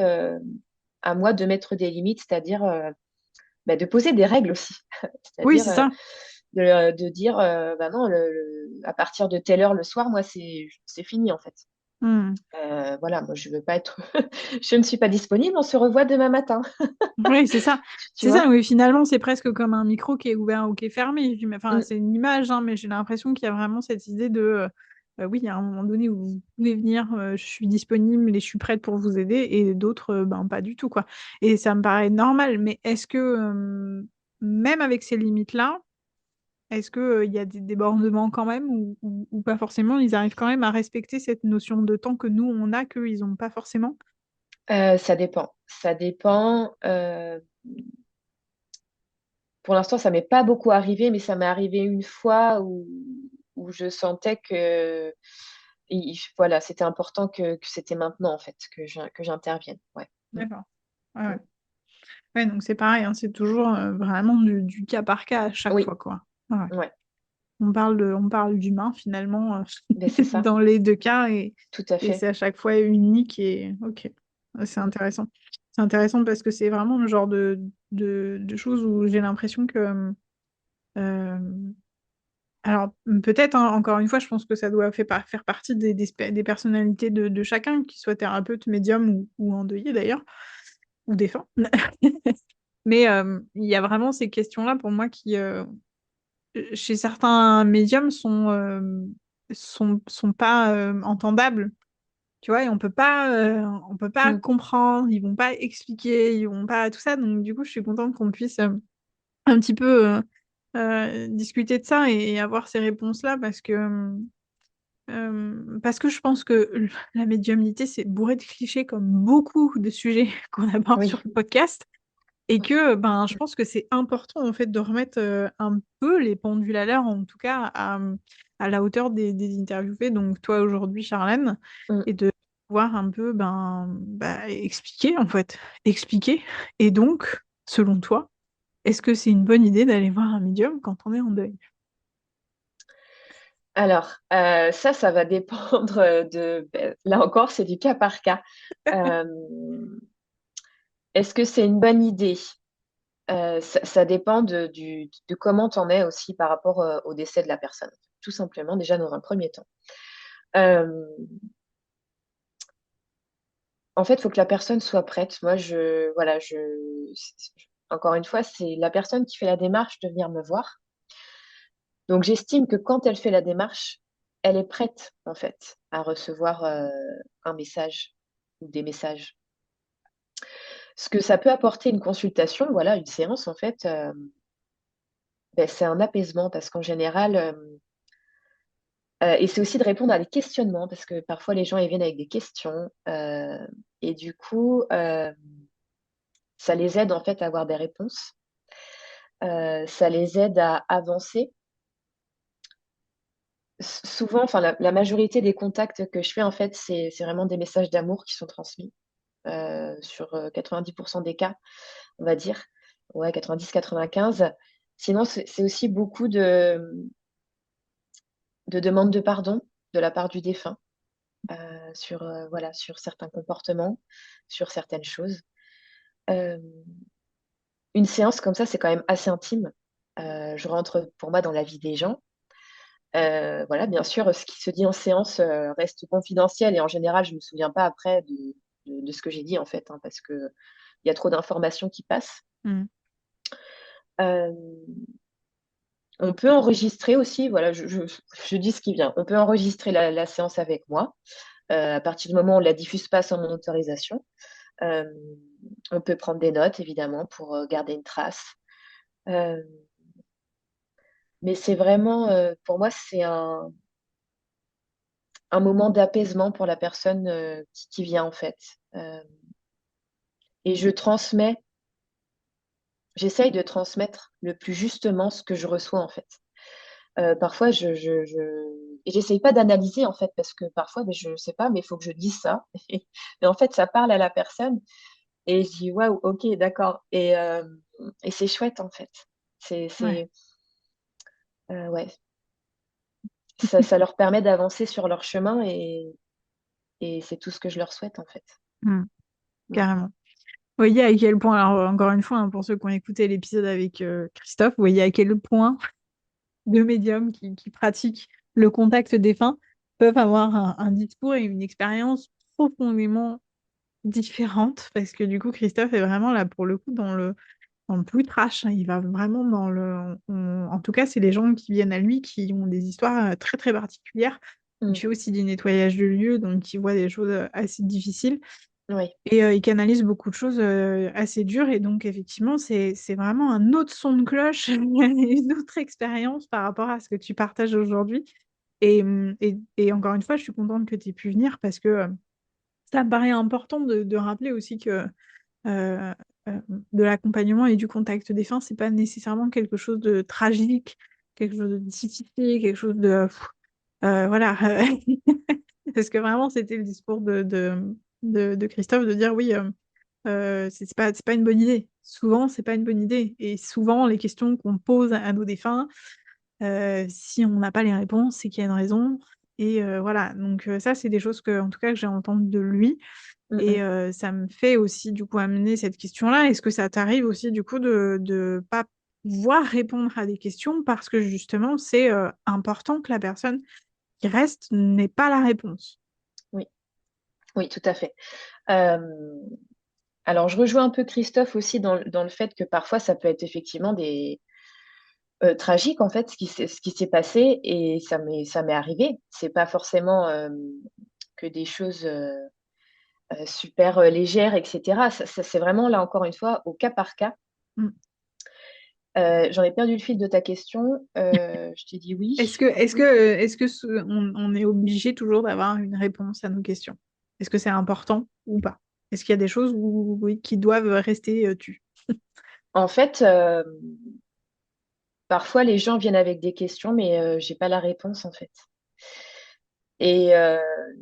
à moi de mettre des limites, c'est-à-dire bah, de poser des règles aussi. Oui, C'est-à-dire c'est ça. de dire, bah non, à partir de telle heure le soir, moi, c'est fini en fait. Hmm. Voilà, moi, je veux pas être, je ne suis pas disponible, on se revoit demain matin, Oui, c'est ça. tu C'est ça, vois? oui, finalement, c'est presque comme un micro qui est ouvert ou qui est fermé. Enfin, Mm, c'est une image, hein, mais j'ai l'impression qu'il y a vraiment cette idée oui, il y a un moment donné où vous pouvez venir, je suis disponible et je suis prête pour vous aider, et d'autres, ben, pas du tout, quoi. Et ça me paraît normal, mais est-ce que, même avec ces limites-là, est-ce que, il y a des débordements quand même, ou pas forcément, ils arrivent quand même à respecter cette notion de temps que nous, on a, qu'eux, ils n'ont pas forcément? ça dépend. Ça dépend. pour l'instant, ça m'est pas beaucoup arrivé, mais ça m'est arrivé une fois où je sentais que voilà, c'était important que c'était maintenant, en fait, que j'intervienne. Ouais. D'accord. Ouais, ouais. Mm. Ouais, donc c'est pareil, hein, c'est toujours vraiment du cas par cas à chaque Oui, fois, quoi. Ouais, ouais. ouais. On parle d'humain finalement Ben, c'est ça, dans les deux cas tout à et fait. c'est à chaque fois unique et ok. Ouais, c'est Mm. intéressant. C'est intéressant parce que c'est vraiment le genre de choses où j'ai l'impression que euh, alors peut-être hein, encore une fois, je pense que ça doit faire partie des personnalités de chacun, qu'il soit thérapeute, médium ou endeuillé d'ailleurs, ou défunt. Mais il y a vraiment ces questions-là pour moi qui, chez certains médiums, sont pas entendables. Tu vois, et on peut pas Mm. comprendre, ils vont pas expliquer, ils vont pas tout ça. Donc du coup, je suis contente qu'on puisse un petit peu discuter de ça et avoir ces réponses-là parce que je pense que la médiumnité, c'est bourré de clichés comme beaucoup de sujets qu'on aborde sur Oui. le podcast. Et que ben, je pense que c'est important en fait de remettre un peu les pendules à l'heure, en tout cas à la hauteur des interviewés, donc toi aujourd'hui Charlène, Mm. et de pouvoir un peu expliquer en fait, expliquer. Et donc, selon toi, est-ce que c'est une bonne idée d'aller voir un médium quand on est en deuil? Alors, ça va dépendre ben, là encore, c'est du cas par cas. Euh, Est-ce que c'est une bonne idée? Ça dépend de comment tu en es aussi par rapport au décès de la personne, tout simplement, déjà dans un premier temps. Euh, En fait, il faut que la personne soit prête. Moi, voilà, encore une fois, c'est la personne qui fait la démarche de venir me voir. Donc, j'estime que quand elle fait la démarche, elle est prête, en fait, à recevoir un message ou des messages. Ce que ça peut apporter une consultation, voilà, une séance, en fait, ben, c'est un apaisement parce qu'en général, et c'est aussi de répondre à des questionnements parce que parfois les gens ils viennent avec des questions et du coup, ça les aide en fait à avoir des réponses. Ça les aide à avancer. Souvent, enfin la majorité des contacts que je fais en fait, c'est vraiment des messages d'amour qui sont transmis sur 90% des cas, on va dire. Ouais, 90-95. Sinon, c'est aussi beaucoup de demandes de pardon de la part du défunt sur, voilà, sur certains comportements, sur certaines choses. Euh, une séance comme ça, c'est quand même assez intime. Je rentre pour moi dans la vie des gens. Voilà, bien sûr, ce qui se dit en séance reste confidentiel et en général, je ne me souviens pas après de ce que j'ai dit en fait, hein, parce que il y a trop d'informations qui passent. Hmm. Euh, on peut enregistrer aussi, voilà, je dis ce qui vient. On peut enregistrer la séance avec moi. À partir du moment où on ne la diffuse pas sans mon autorisation. Euh, on peut prendre des notes, évidemment, pour garder une trace. Euh, mais c'est vraiment, pour moi, c'est un moment d'apaisement pour la personne qui vient, en fait. Euh, et j'essaye de transmettre le plus justement ce que je reçois, en fait. Parfois, et j'essaye pas d'analyser, en fait, parce que parfois, mais je sais pas, mais il faut que je dise ça. Et en fait, ça parle à la personne. Et je dis, waouh, ok, d'accord. Et c'est chouette, en fait. C'est, Ouais. c'est, ouais, ça leur permet d'avancer sur leur chemin et c'est tout ce que je leur souhaite, en fait. Hmm. Mm. Carrément. Vous voyez à quel point, alors encore une fois, hein, pour ceux qui ont écouté l'épisode avec Christophe, vous voyez à quel point deux médiums qui pratiquent le contact défunt peuvent avoir un discours et une expérience profondément différente, parce que du coup, Christophe est vraiment là pour le coup dans le plus trash, hein. Il va vraiment dans en tout cas, c'est les gens qui viennent à lui qui ont des histoires très très particulières. Il Mm. fait aussi du nettoyage de lieux, donc il voit des choses assez difficiles. Oui, Et il canalise beaucoup de choses assez dures. Et donc, effectivement, c'est vraiment un autre son de cloche, une autre expérience par rapport à ce que tu partages aujourd'hui. Et encore une fois, je suis contente que tu aies pu venir parce que ça me paraît important de rappeler aussi que de l'accompagnement et du contact défunt, c'est pas nécessairement quelque chose de tragique, quelque chose de difficile, quelque chose de voilà. Parce que vraiment, c'était le discours de Christophe de dire oui, c'est pas une bonne idée. Souvent, c'est pas une bonne idée. Et souvent, les questions qu'on pose à nos défunts, si on n'a pas les réponses, c'est qu'il y a une raison. Et voilà, donc ça, c'est des choses que, en tout cas, que j'ai entendues de lui. Mm, Et mm. ça me fait aussi, du coup, amener cette question-là. Est-ce que ça t'arrive aussi, du coup, de pas pouvoir répondre à des questions parce que, justement, c'est important que la personne qui reste n'ait pas la réponse? Oui, oui, tout à fait. Euh, alors, je rejoins un peu Christophe aussi dans le fait que parfois, ça peut être effectivement tragique, en fait, ce qui s'est passé, et ça m'est arrivé. C'est pas forcément que des choses super légères, etc. C'est vraiment, là, encore une fois, au cas par cas. Mm. J'en ai perdu le fil de ta question. Je t'ai dit oui. On est obligé toujours d'avoir une réponse à nos questions? Est-ce que c'est important ou pas? Est-ce qu'il y a des choses oui, qui doivent rester tues? En fait, parfois, les gens viennent avec des questions, mais j'ai pas la réponse, en fait. Et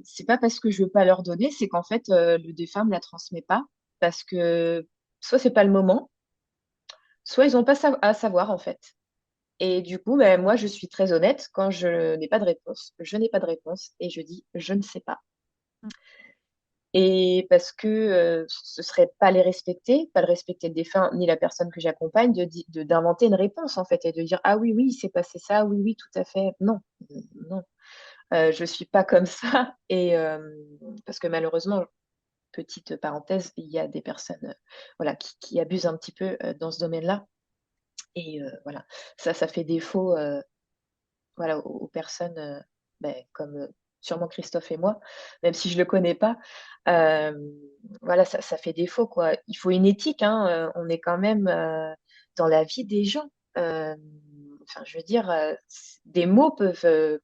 c'est pas parce que je veux pas leur donner, c'est qu'en fait, le défunt me la transmet pas, parce que soit c'est pas le moment, soit ils ont pas à savoir, en fait. Et du coup, ben, moi, je suis très honnête. Quand je n'ai pas de réponse, je n'ai pas de réponse et je dis je ne sais pas. Et parce que ce serait pas les respecter, pas le respecter le défunt ni la personne que j'accompagne, d'inventer une réponse en fait et de dire ah oui, oui, il s'est passé ça, oui, oui, tout à fait. Non, non, je suis pas comme ça. Et parce que malheureusement, petite parenthèse, il y a des personnes voilà, qui abusent un petit peu dans ce domaine-là. Et voilà, ça fait défaut voilà, aux personnes ben, comme sûrement Christophe et moi, même si je ne le connais pas. Euh, voilà, ça fait défaut, quoi. Il faut une éthique, hein, on est quand même dans la vie des gens. Enfin, je veux dire, des mots peuvent.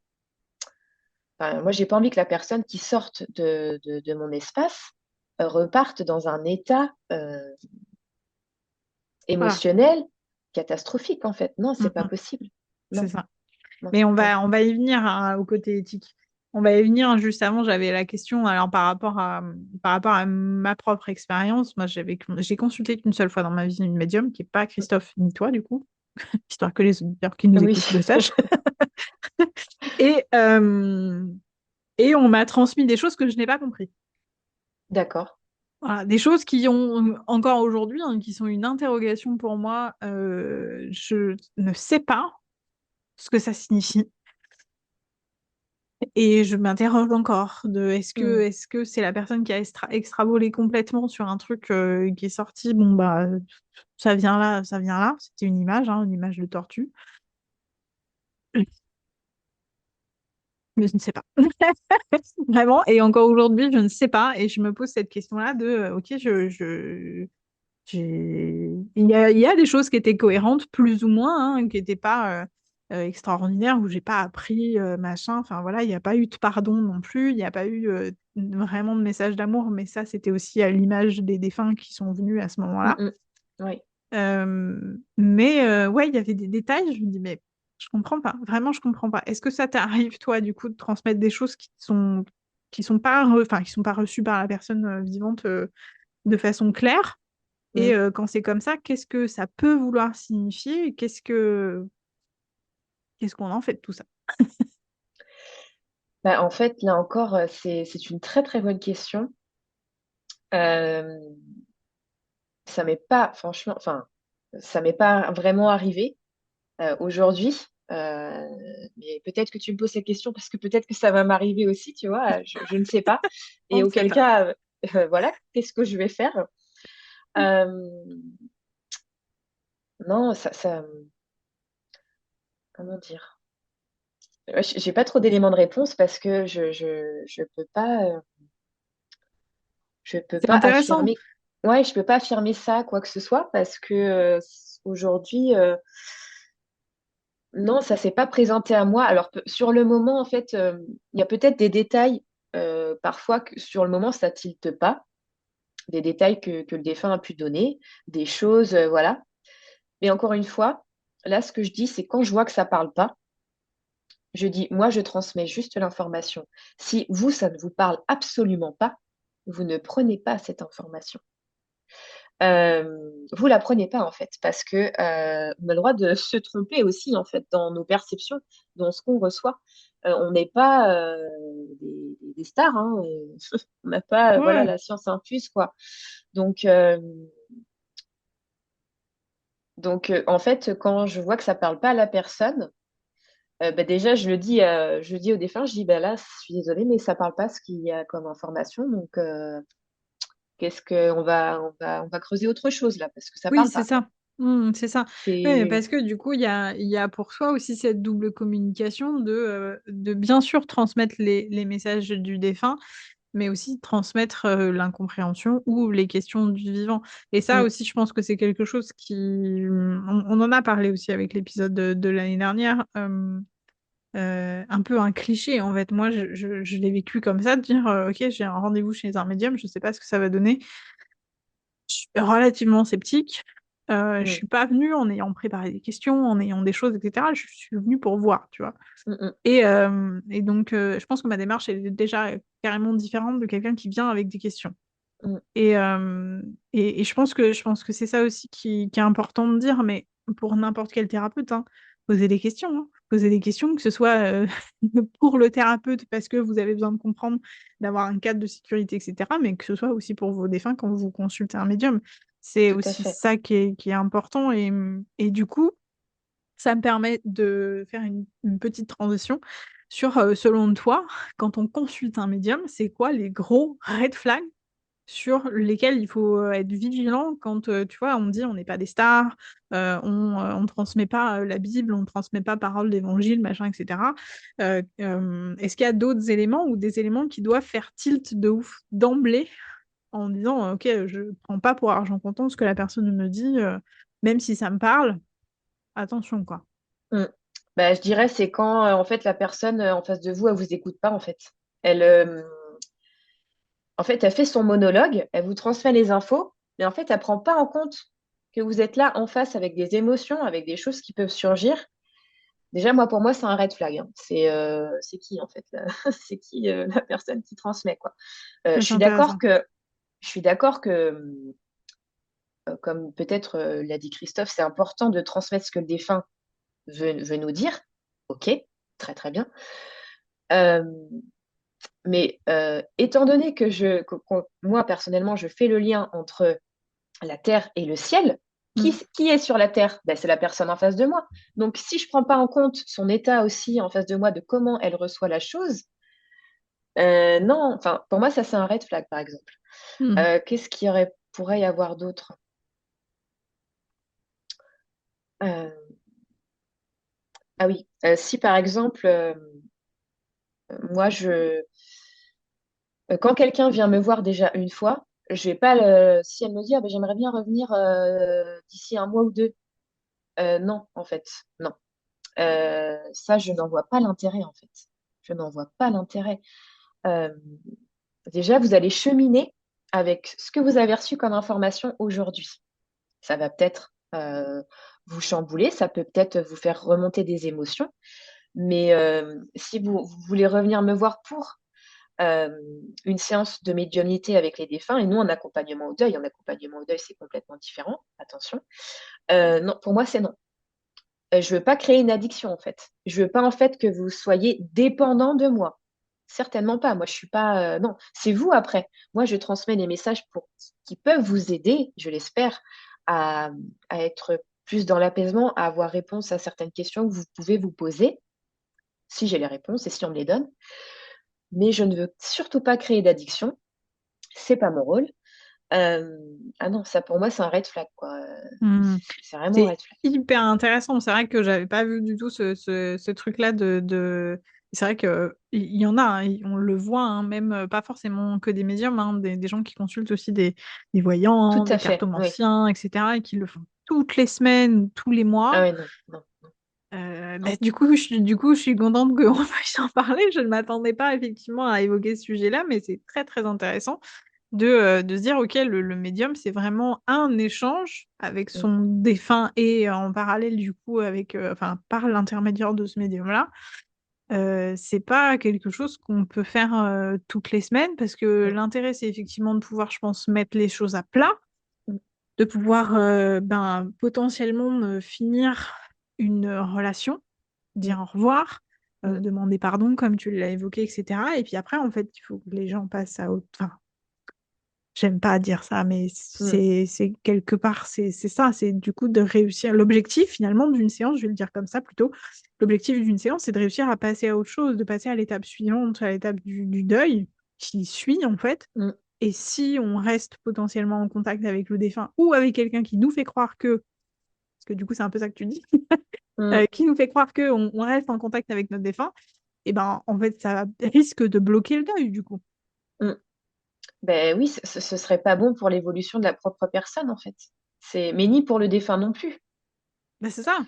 Enfin, moi, j'ai pas envie que la personne qui sorte de mon espace reparte dans un état Voilà. émotionnel catastrophique, en fait. Non, Mm, c'est pas mm. possible. C'est Non, ça. non. Mais Ouais. on va y venir au côté éthique. On va y venir. Juste avant, j'avais la question, alors par rapport à ma propre expérience. Moi, j'ai consulté qu'une seule fois dans ma vie une médium, qui n'est pas Christophe ni toi, du coup, histoire que les auditeurs qui nous Oui, écoutent le sachent. Et, et on m'a transmis des choses que je n'ai pas compris. d'accord. Voilà, des choses qui ont encore aujourd'hui, hein, qui sont une interrogation pour moi. Je ne sais pas ce que ça signifie. Et je m'interroge encore de Hmm. est-ce que c'est la personne qui a extravolé complètement sur un truc qui est sorti, bon bah ça vient là, ça vient là. C'était une image de tortue. Mais je ne sais pas. Vraiment. Et encore aujourd'hui, je ne sais pas. Et je me pose cette question-là de ok, il y a des choses qui étaient cohérentes, plus ou moins, hein, qui n'étaient pas extraordinaires, où j'ai pas appris machin. Enfin voilà, il n'y a pas eu de pardon non plus, il n'y a pas eu vraiment de message d'amour, mais ça, c'était aussi à l'image des défunts qui sont venus à ce Mm, moment-là. mm. Oui. Mais ouais, il y avait des détails, je me dis, mais je comprends pas, vraiment, je comprends pas. Est-ce que ça t'arrive, toi, du coup, de transmettre des choses qui sont pas, enfin, qui sont pas reçues par la personne vivante de façon claire? Et Mm. quand c'est comme ça, qu'est-ce que ça peut vouloir signifier? Et qu'est-ce qu'on en fait de tout ça? Bah, en fait, là encore, c'est une très très bonne question. Euh, ça m'est pas, franchement, enfin, ça m'est pas vraiment arrivé aujourd'hui. Mais peut-être que tu me poses cette question parce que peut-être que ça va m'arriver aussi, tu vois, je ne sais pas. On Et ne sait auquel pas. cas, voilà, qu'est-ce que je vais faire? Euh, non, comment dire? Ouais, j'ai pas trop d'éléments de réponse parce que je peux C'est pas intéressant. affirmer. Ouais, je peux pas affirmer ça, quoi que ce soit, parce que aujourd'hui, non, ça s'est pas présenté à moi. Alors, sur le moment, en fait, il y a peut-être des détails, parfois, que sur le moment, ça tilte pas. des détails que le défunt a pu donner, des choses, voilà. Mais encore une fois, là, ce que je dis, c'est quand je vois que ça parle pas, je dis, moi, je transmets juste l'information. Si vous, ça ne vous parle absolument pas, vous ne prenez pas cette information. Vous la prenez pas en fait, parce que on a le droit de se tromper aussi en fait dans nos perceptions, dans ce qu'on reçoit. On n'est pas des stars, hein, on n'a pas voilà Ouais. la science infuse quoi. Donc en fait, quand je vois que ça parle pas à la personne, bah, déjà je le dis au défunt, je dis bah là, je suis désolée, mais ça parle pas ce qu'il y a comme information, donc qu'est-ce que on va creuser autre chose là, parce que ça Oui, parle c'est pas quoi. ça. C'est ça. Ouais, C'est parce que du coup, il y a pour soi aussi cette double communication de bien sûr transmettre les messages du défunt, mais aussi transmettre l'incompréhension ou les questions du vivant. Et ça Mm, aussi, je pense que c'est quelque chose qui... On en a parlé aussi avec l'épisode de l'année dernière. Un peu un cliché en fait. Moi, je l'ai vécu comme ça, de dire ok, j'ai un rendez-vous chez un médium, je sais pas ce que ça va donner. Je suis relativement sceptique. Je mm, suis pas venue en ayant préparé des questions, en ayant des choses, etc. Je suis venue pour voir, tu vois. mm, mm, Et donc, je pense que ma démarche est déjà carrément différente de quelqu'un qui vient avec des questions. mm. Et je pense que c'est ça aussi qui est important de dire, mais pour n'importe quel thérapeute, hein, posez des questions. Posez des questions, que ce soit pour le thérapeute parce que vous avez besoin de comprendre, d'avoir un cadre de sécurité, etc., mais que ce soit aussi pour vos défunts quand vous consultez un médium. C'est Tout à aussi fait. ça qui est important. Et du coup, ça me permet de faire une petite transition sur, selon toi, quand on consulte un médium, c'est quoi les gros red flags sur lesquels il faut être vigilant quand, tu vois, on dit on n'est pas des stars, on ne transmet pas la Bible, on ne transmet pas parole d'évangile, machin, etc. Est-ce qu'il y a d'autres éléments ou des éléments qui doivent faire tilt de ouf d'emblée en disant, ok, je prends pas pour argent comptant ce que la personne me dit, même si ça me parle, attention, quoi. Mm. Bah, je dirais c'est quand en fait la personne en face de vous, elle vous écoute pas en fait. Elle, en fait, elle fait son monologue, elle vous transmet les infos, mais en fait, elle prend pas en compte que vous êtes là en face avec des émotions, avec des choses qui peuvent surgir. Déjà, moi, pour moi, c'est un red flag, hein. C'est qui en fait c'est qui la personne qui transmet quoi. Ça, c'est intéressant. Je suis d'accord que comme peut-être l'a dit Christophe, c'est important de transmettre ce que le défunt veut nous dire. Ok, très très bien. Euh, mais étant donné moi personnellement, je fais le lien entre la terre et le ciel, Mm. qui est sur la terre? Ben, c'est la personne en face de moi. Donc si je ne prends pas en compte son état aussi en face de moi, de comment elle reçoit la chose, non, enfin pour moi ça c'est un red flag par exemple. Mm. Qu'est-ce pourrait y avoir d'autre? Euh, ah oui, si par exemple, moi quand quelqu'un vient me voir déjà une fois, je vais pas si elle me dit ah, ben, j'aimerais bien revenir d'ici un mois ou deux, non, en fait, non. Ça, je n'en vois pas l'intérêt, en fait. Je n'en vois pas l'intérêt. Euh, déjà, vous allez cheminer avec ce que vous avez reçu comme information aujourd'hui. Ça va peut-être vous chambouler, ça peut peut-être vous faire remonter des émotions, mais si vous voulez revenir me voir pour euh, une séance de médiumnité avec les défunts, et nous en accompagnement au deuil, c'est complètement différent, attention. Non, pour moi, c'est non. Je veux pas créer une addiction, en fait. Je veux pas, en fait, que vous soyez dépendant de moi. Certainement pas. Moi, je suis pas. Non, c'est vous après. Moi, je transmets des messages qui peuvent vous aider, je l'espère, à, à être plus dans l'apaisement, à avoir réponse à certaines questions que vous pouvez vous poser, si j'ai les réponses et si on me les donne. Mais je ne veux surtout pas créer d'addiction. C'est pas mon rôle. Ah non, ça pour moi, c'est un red flag, quoi. Mm. C'est vraiment un C'est red flag. hyper intéressant. C'est vrai que j'avais pas vu du tout ce truc-là de... C'est vrai que il y en a, hein, on le voit, hein, même pas forcément que des médiums, hein, des gens qui consultent aussi des Tout voyants, à des fait, oui. cartomanciens, etc., et qui le font toutes les semaines ou tous les Ah mois. ouais, non, non, Bah, du coup, je suis contente qu'on puisse en parler. Je ne m'attendais pas effectivement à évoquer ce sujet-là, mais c'est très très intéressant. de se dire, ok, le médium, c'est vraiment un échange avec Mm, son défunt et en parallèle, du coup, enfin, par l'intermédiaire de ce médium-là. C'est pas quelque chose qu'on peut faire toutes les semaines parce que mm, l'intérêt, c'est effectivement de pouvoir, je pense, mettre les choses à plat, mm, de pouvoir potentiellement finir une relation, mm, dire au revoir, mm, demander pardon, comme tu l'as évoqué, etc. Et puis après, en fait, il faut que les gens passent à autre. Enfin, j'aime pas dire ça, mais mm, c'est quelque part, c'est ça, c'est du coup de réussir. L'objectif finalement d'une séance, je vais le dire comme ça plutôt, l'objectif d'une séance, c'est de réussir à passer à autre chose, de passer à l'étape suivante, à l'étape du deuil qui suit en fait. mm, Et si on reste potentiellement en contact avec le défunt ou avec quelqu'un qui nous fait croire que, parce que du coup c'est un peu ça que tu dis, mm, qui nous fait croire que on reste en contact avec notre défunt, et ben en fait ça risque de bloquer le deuil du coup. mm. Ben oui, ce serait pas bon pour l'évolution de la propre personne, en fait. Mais ni pour le défunt non plus. Ben, c'est ça.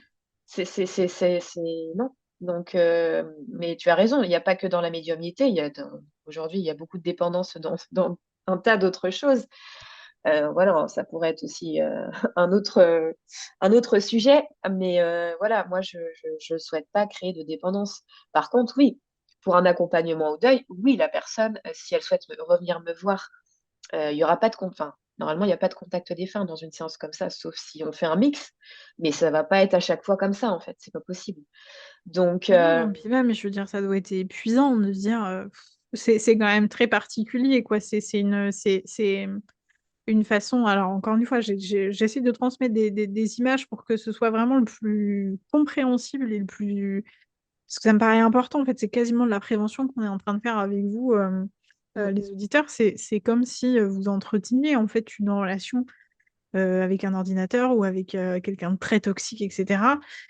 Non. Donc, mais tu as raison, il n'y a pas que dans la médiumnité. Aujourd'hui, il y a beaucoup de dépendance dans un tas d'autres choses. Voilà, ça pourrait être aussi un autre sujet. Mais voilà, moi, je souhaite pas créer de dépendance. Par contre, oui, pour un accompagnement au deuil, oui, la personne, si elle souhaite revenir me voir, il y aura pas de enfin, normalement, il n'y a pas de contact défunt dans une séance comme ça, sauf si on fait un mix. Mais ça va pas être à chaque fois comme ça, en fait. C'est pas possible. Donc, Non, puis même, je veux dire, ça doit être épuisant de se dire, c'est quand même très particulier, quoi. C'est une façon. Alors, encore une fois, j'essaie de transmettre des images pour que ce soit vraiment le plus compréhensible et le plus. Parce que ça me paraît important, en fait, c'est quasiment de la prévention qu'on est en train de faire avec vous, mm, les auditeurs. C'est comme si vous entreteniez, en fait, une relation avec un ordinateur ou avec quelqu'un de très toxique, etc.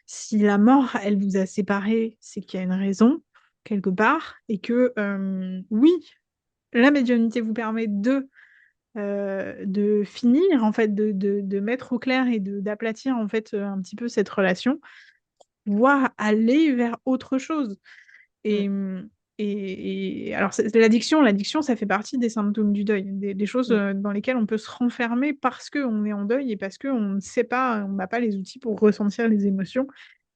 Si la mort, elle vous a séparés, c'est qu'il y a une raison, quelque part, et que oui, la médiumnité vous permet de finir, en fait, de mettre au clair et d'aplatir, en fait, un petit peu cette relation, voire aller vers autre chose. mm, Et, alors, l'addiction, ça fait partie des symptômes du deuil, des choses mm, dans lesquelles on peut se renfermer parce qu'on est en deuil et parce qu'on ne sait pas, on n'a pas les outils pour ressentir les émotions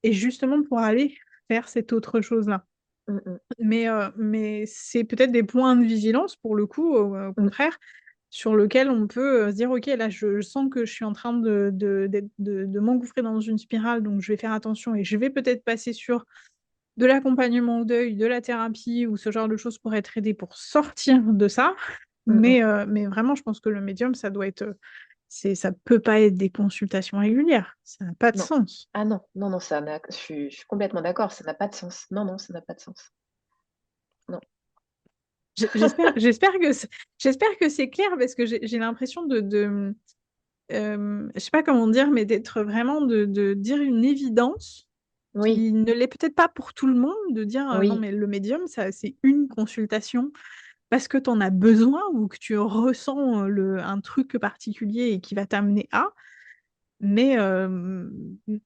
et justement pour aller faire cette autre chose-là. mm, mm, Mais c'est peut-être des points de vigilance pour le coup, au mm, contraire, sur lequel on peut se dire, OK, là, je sens que je suis en train de m'engouffrer dans une spirale, donc je vais faire attention et je vais peut-être passer sur de l'accompagnement au deuil, de la thérapie ou ce genre de choses pour être aidé pour sortir de ça. mm, mm. Mais vraiment, je pense que le médium, ça doit être, ça peut pas être des consultations régulières. Ça n'a pas de Non. sens. Ah non, non, non, je suis complètement d'accord, ça n'a pas de sens. Non, non, ça n'a pas de sens. Non. J'espère j'espère que c'est clair parce que j'ai l'impression je sais pas comment dire, mais d'être vraiment de dire une évidence Oui, qui ne l'est peut-être pas pour tout le monde, de dire non, oui. mais le médium, ça, c'est une consultation parce que tu en as besoin ou que tu ressens un truc particulier et qui va t'amener à, mais,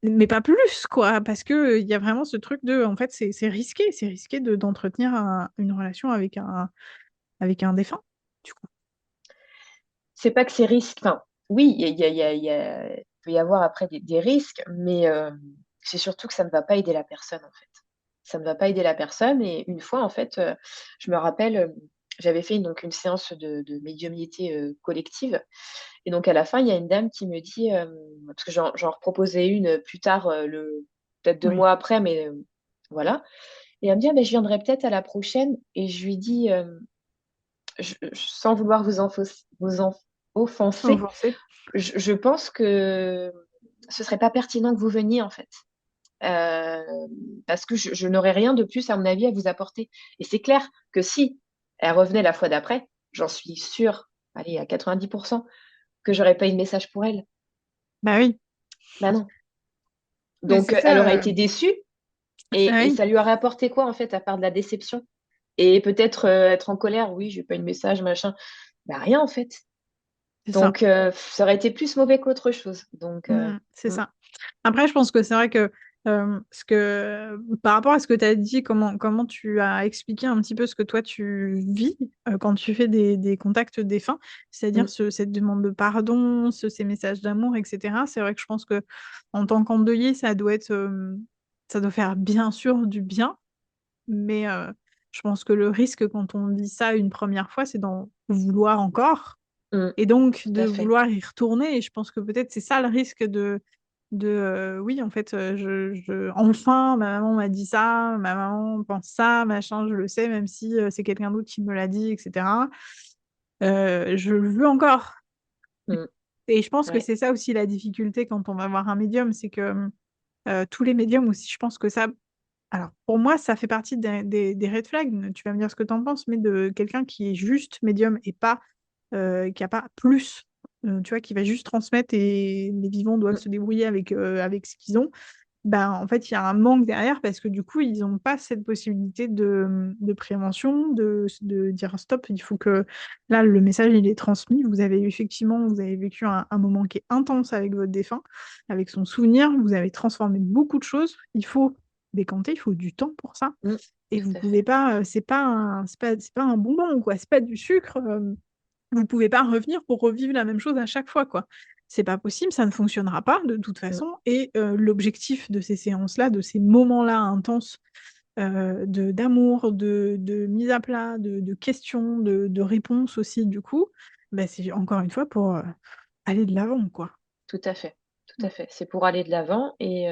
mais pas plus, quoi, parce que il y a vraiment ce truc en fait, c'est risqué d'entretenir une relation avec un défunt, du coup. C'est pas que c'est risque. Enfin, oui, il peut y avoir après des risques, mais c'est surtout que ça ne va pas aider la personne, en fait. Ça ne va pas aider la personne. Et une fois, en fait, je me rappelle, j'avais fait donc une séance de médiumnité collective. Et donc, à la fin, il y a une dame qui me dit, parce que j'en reproposais une plus tard, peut-être deux Oui. mois après, mais voilà. Et elle me dit, ah, ben, je viendrai peut-être à la prochaine. Et je lui dis, sans vouloir vous offenser, Renforcer. je pense que ce serait pas pertinent que vous veniez en fait. Euh, Parce que je n'aurais rien de plus, à mon avis, à vous apporter. Et c'est clair que si elle revenait la fois d'après, j'en suis sûre, allez, à 90%, que j'aurais pas eu de message pour elle. Bah oui, Bah non. mais Donc, c'est elle ça. aurait été déçue Ah et oui, ça lui aurait apporté quoi, en fait, à part de la déception? Et peut-être être en colère, oui, j'ai pas eu de message, machin. Bah rien, en fait. c'est ça. Donc, ça aurait été plus mauvais qu'autre chose. Donc, C'est mm, ça. Après, je pense que c'est vrai que Parce que par rapport à ce que tu as dit, comment tu as expliqué un petit peu ce que toi tu vis quand tu fais des contacts défunts, c'est-à-dire Mm, cette demande de pardon, ces messages d'amour, etc. C'est vrai que je pense que en tant qu'endeuillé, ça doit faire bien sûr du bien, mais je pense que le risque quand on vit ça une première fois, c'est d'en vouloir encore mm, et donc tout de à fait. vouloir y retourner. Et je pense que peut-être c'est ça le risque oui, en fait, enfin, ma maman m'a dit ça, ma maman pense ça, machin, je le sais, même si c'est quelqu'un d'autre qui me l'a dit, etc. Je le veux encore. Mm, Et je pense que ouais. c'est ça aussi la difficulté quand on va voir un médium, c'est que tous les médiums aussi, je pense que ça. Alors, pour moi, ça fait partie des red flags. Tu vas me dire ce que tu en penses, mais de quelqu'un qui est juste médium et pas qui a pas plus, tu vois, qui va juste transmettre et les vivants doivent Mm, se débrouiller avec ce qu'ils ont. Ben, en fait, il y a un manque derrière parce que du coup, ils n'ont pas cette possibilité de prévention, de dire stop, il faut que là, le message, il est transmis. Vous avez vécu un moment qui est intense avec votre défunt, avec son souvenir, vous avez transformé beaucoup de choses. Il faut décanter, il faut du temps pour ça. mm, Et tout vous à pouvez fait. pas, c'est pas un bonbon, quoi, c'est pas du sucre. Vous pouvez pas revenir pour revivre la même chose à chaque fois, quoi. C'est pas possible, ça ne fonctionnera pas de toute Mm, façon. Et l'objectif de ces séances-là, de ces moments-là intenses d'amour, de mise à plat, de questions, de réponses aussi, du coup, bah, c'est encore une fois pour aller de l'avant, quoi. tout à fait. Tout Mm. à fait. C'est pour aller de l'avant et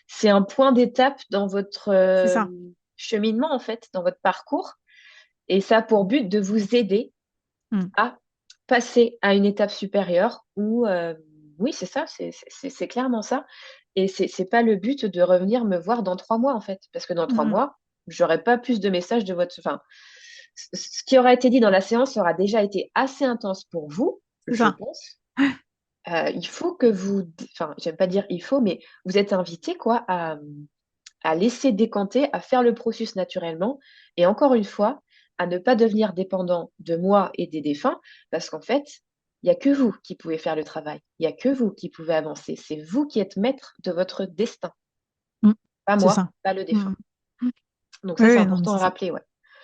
c'est un point d'étape dans votre C'est ça. cheminement, en fait, dans votre parcours. Et ça a pour but de vous aider Mm. à passer à une étape supérieure où, oui, c'est ça, c'est clairement ça. Et c'est pas le but de revenir me voir dans 3 mois, en fait, parce que dans 3 Mm. mois, j'aurai pas plus de messages de votre enfin, ce qui aura été dit dans la séance aura déjà été assez intense pour vous, C'est je ça. pense. Il faut que vous enfin, j'aime pas dire il faut, mais vous êtes invité quoi à laisser décanter, à faire le processus naturellement et encore une fois, à ne pas devenir dépendant de moi et des défunts parce qu'en fait, il y a que vous qui pouvez faire le travail. Il y a que vous qui pouvez avancer. C'est vous qui êtes maître de votre destin, Mm. pas C'est moi, ça. pas le défunt. Mm. Mm. Donc Oui, ça, c'est oui, non, mais important à c'est ça. rappeler, ouais.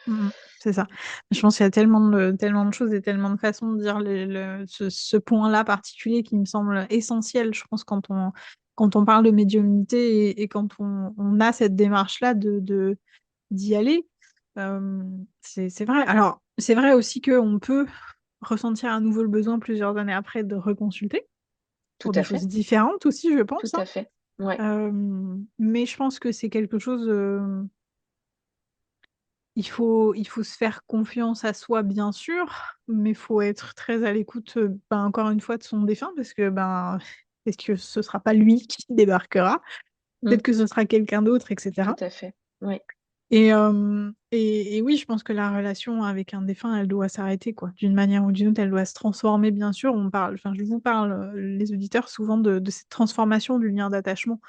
Mhm. C'est ça. Je pense qu'il y a tellement de choses et tellement de façons de dire ce point-là particulier qui me semble essentiel, je pense, quand on parle de médiumnité et quand on a cette démarche-là d'y aller. Euh, c'est vrai. Alors, c'est vrai aussi qu'on peut ressentir à nouveau le besoin plusieurs années après de reconsulter Tout pour des à fait, choses différentes aussi, je tout pense, hein. à fait. Ouais, Mais je pense que c'est quelque chose. Il faut se faire confiance à soi, bien sûr, mais il faut être très à l'écoute, ben, encore une fois, de son défunt, parce que ben, est-ce que ce sera pas lui qui débarquera? mm, Peut-être que ce sera quelqu'un d'autre, tout etc. à fait. Ouais, Et oui, je pense que la relation avec un défunt, elle doit s'arrêter, quoi. D'une manière ou d'une autre, elle doit se transformer, bien sûr. Enfin, je vous parle, les auditeurs, souvent de cette transformation du lien d'attachement,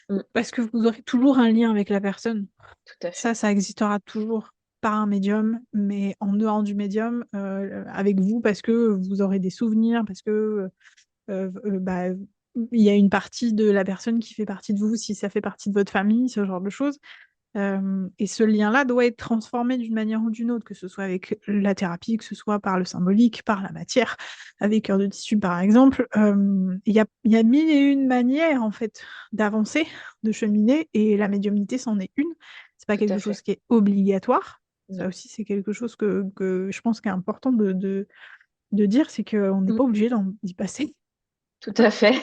mm, parce que vous aurez toujours un lien avec la personne. tout à fait. Ça existera toujours par un médium, mais en dehors du médium, avec vous, parce que vous aurez des souvenirs, parce que bah, il y a une partie de la personne qui fait partie de vous, si ça fait partie de votre famille, ce genre de choses. Et ce lien-là doit être transformé d'une manière ou d'une autre, que ce soit avec la thérapie, que ce soit par le symbolique, par la matière, avec cœur de tissu par exemple. Il y a mille et une manières en fait d'avancer, de cheminer, et la médiumnité c'en est une. C'est pas Tout quelque à chose fait. qui est obligatoire. Ça Non, aussi, c'est quelque chose que je pense qu'il est important de dire, c'est qu'on n'est mm, pas obligé d'y passer. tout à fait.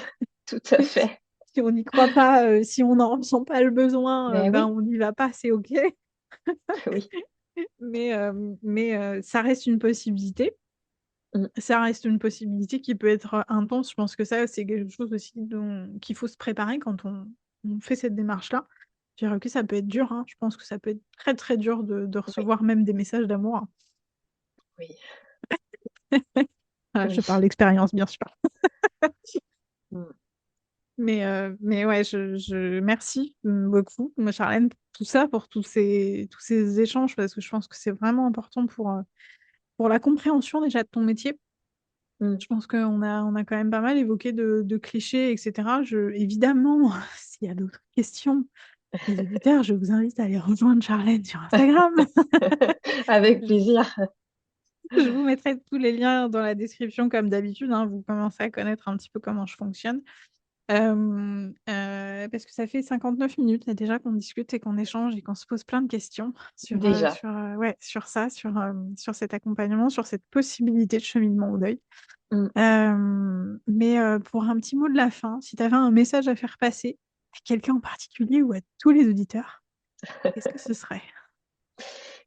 Tout à fait. Si on n'y croit pas, si on n'en ressent pas le besoin, Ben ben oui, on n'y va pas, c'est OK. oui. Mais ça reste une possibilité. Mm, Ça reste une possibilité qui peut être intense. Je pense que ça, c'est quelque chose aussi qu'il faut se préparer quand on fait cette démarche-là. Je dirais, ok, ça peut être dur, hein. Je pense que ça peut être très très dur de oui, recevoir même des messages d'amour, hein. oui, Ah, je oui. parle d'expérience, bien sûr. Mm, Mais ouais, merci beaucoup, moi, Charlène, pour tout ça, pour tous ces échanges, parce que je pense que c'est vraiment important pour la compréhension déjà de ton métier. Mm. Je pense qu'on a quand même pas mal évoqué de clichés, etc. Évidemment, s'il y a d'autres questions, les auditeurs, je vous invite à aller rejoindre Charlène sur Instagram. Avec plaisir. Je vous mettrai tous les liens dans la description comme d'habitude, hein. Vous commencez à connaître un petit peu comment je fonctionne. Parce que ça fait 59 minutes là déjà qu'on discute et qu'on échange et qu'on se pose plein de questions Déjà. ouais, sur ça, sur cet accompagnement, sur cette possibilité de cheminement au deuil. Mm. Mais pour un petit mot de la fin, si tu avais un message à faire passer à quelqu'un en particulier ou à tous les auditeurs, qu'est-ce que ce serait?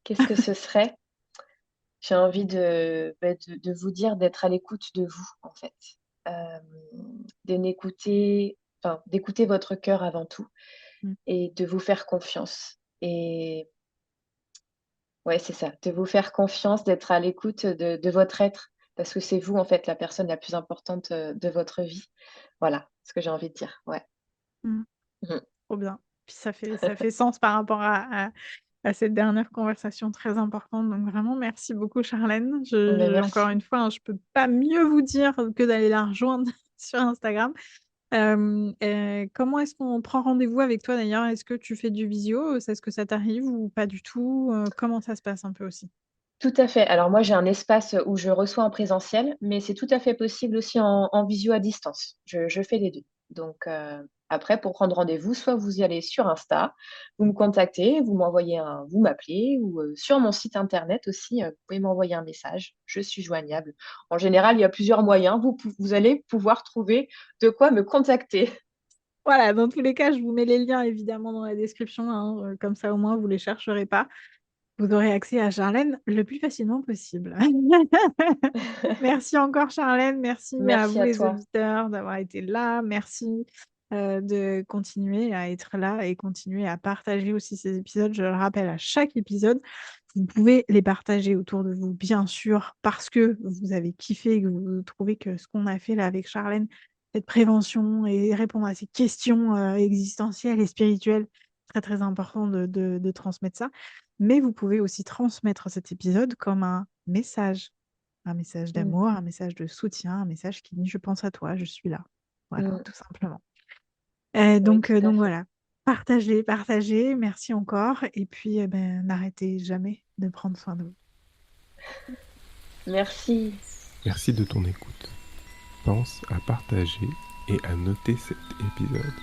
Qu'est-ce que ce serait? J'ai envie de vous dire d'être à l'écoute de vous, en fait. Euh, d'écouter votre cœur avant tout Mmh. et de vous faire confiance. Et ouais, c'est ça, de vous faire confiance, d'être à l'écoute de votre être, parce que c'est vous, en fait, la personne la plus importante de votre vie. Voilà ce que j'ai envie de dire. Ouais. Mmh. Mhm. Trop bien. Puis ça fait sens par rapport à cette dernière conversation très importante. Donc vraiment, merci beaucoup, Charlène. Ben, Encore merci. une fois, hein, je peux pas mieux vous dire que d'aller la rejoindre sur Instagram. Comment est-ce qu'on prend rendez-vous avec toi d'ailleurs? Est-ce que tu fais du visio? Est-ce que ça t'arrive ou pas du tout? Comment ça se passe un peu aussi? Tout à fait. Alors moi, j'ai un espace où je reçois en présentiel, mais c'est tout à fait possible aussi en visio à distance. Je fais les deux. Donc après, pour prendre rendez-vous, soit vous y allez sur Insta, vous me contactez, vous m'appelez, ou sur mon site internet aussi, vous pouvez m'envoyer un message. Je suis joignable. En général, il y a plusieurs moyens. Vous allez pouvoir trouver de quoi me contacter. Voilà, dans tous les cas, je vous mets les liens évidemment dans la description, hein, comme ça au moins vous les chercherez pas. Vous aurez accès à Charlène le plus facilement possible. Merci encore Charlène, merci à Merci vous à les toi. auditeurs d'avoir été là, merci de continuer à être là et continuer à partager aussi ces épisodes. Je le rappelle à chaque épisode, vous pouvez les partager autour de vous, bien sûr, parce que vous avez kiffé, que vous trouvez que ce qu'on a fait là avec Charlène, cette prévention et répondre à ces questions existentielles et spirituelles, très très important de transmettre ça. Mais vous pouvez aussi transmettre cet épisode comme un message Mm, d'amour, un message de soutien, un message qui dit: «Je pense à toi, je suis là». Voilà, mm. tout simplement. Oui, tout à Donc fait. voilà, partagez, partagez, merci encore et puis, n'arrêtez jamais de prendre soin de vous. Merci. Merci de ton écoute. Pense à partager et à noter cet épisode.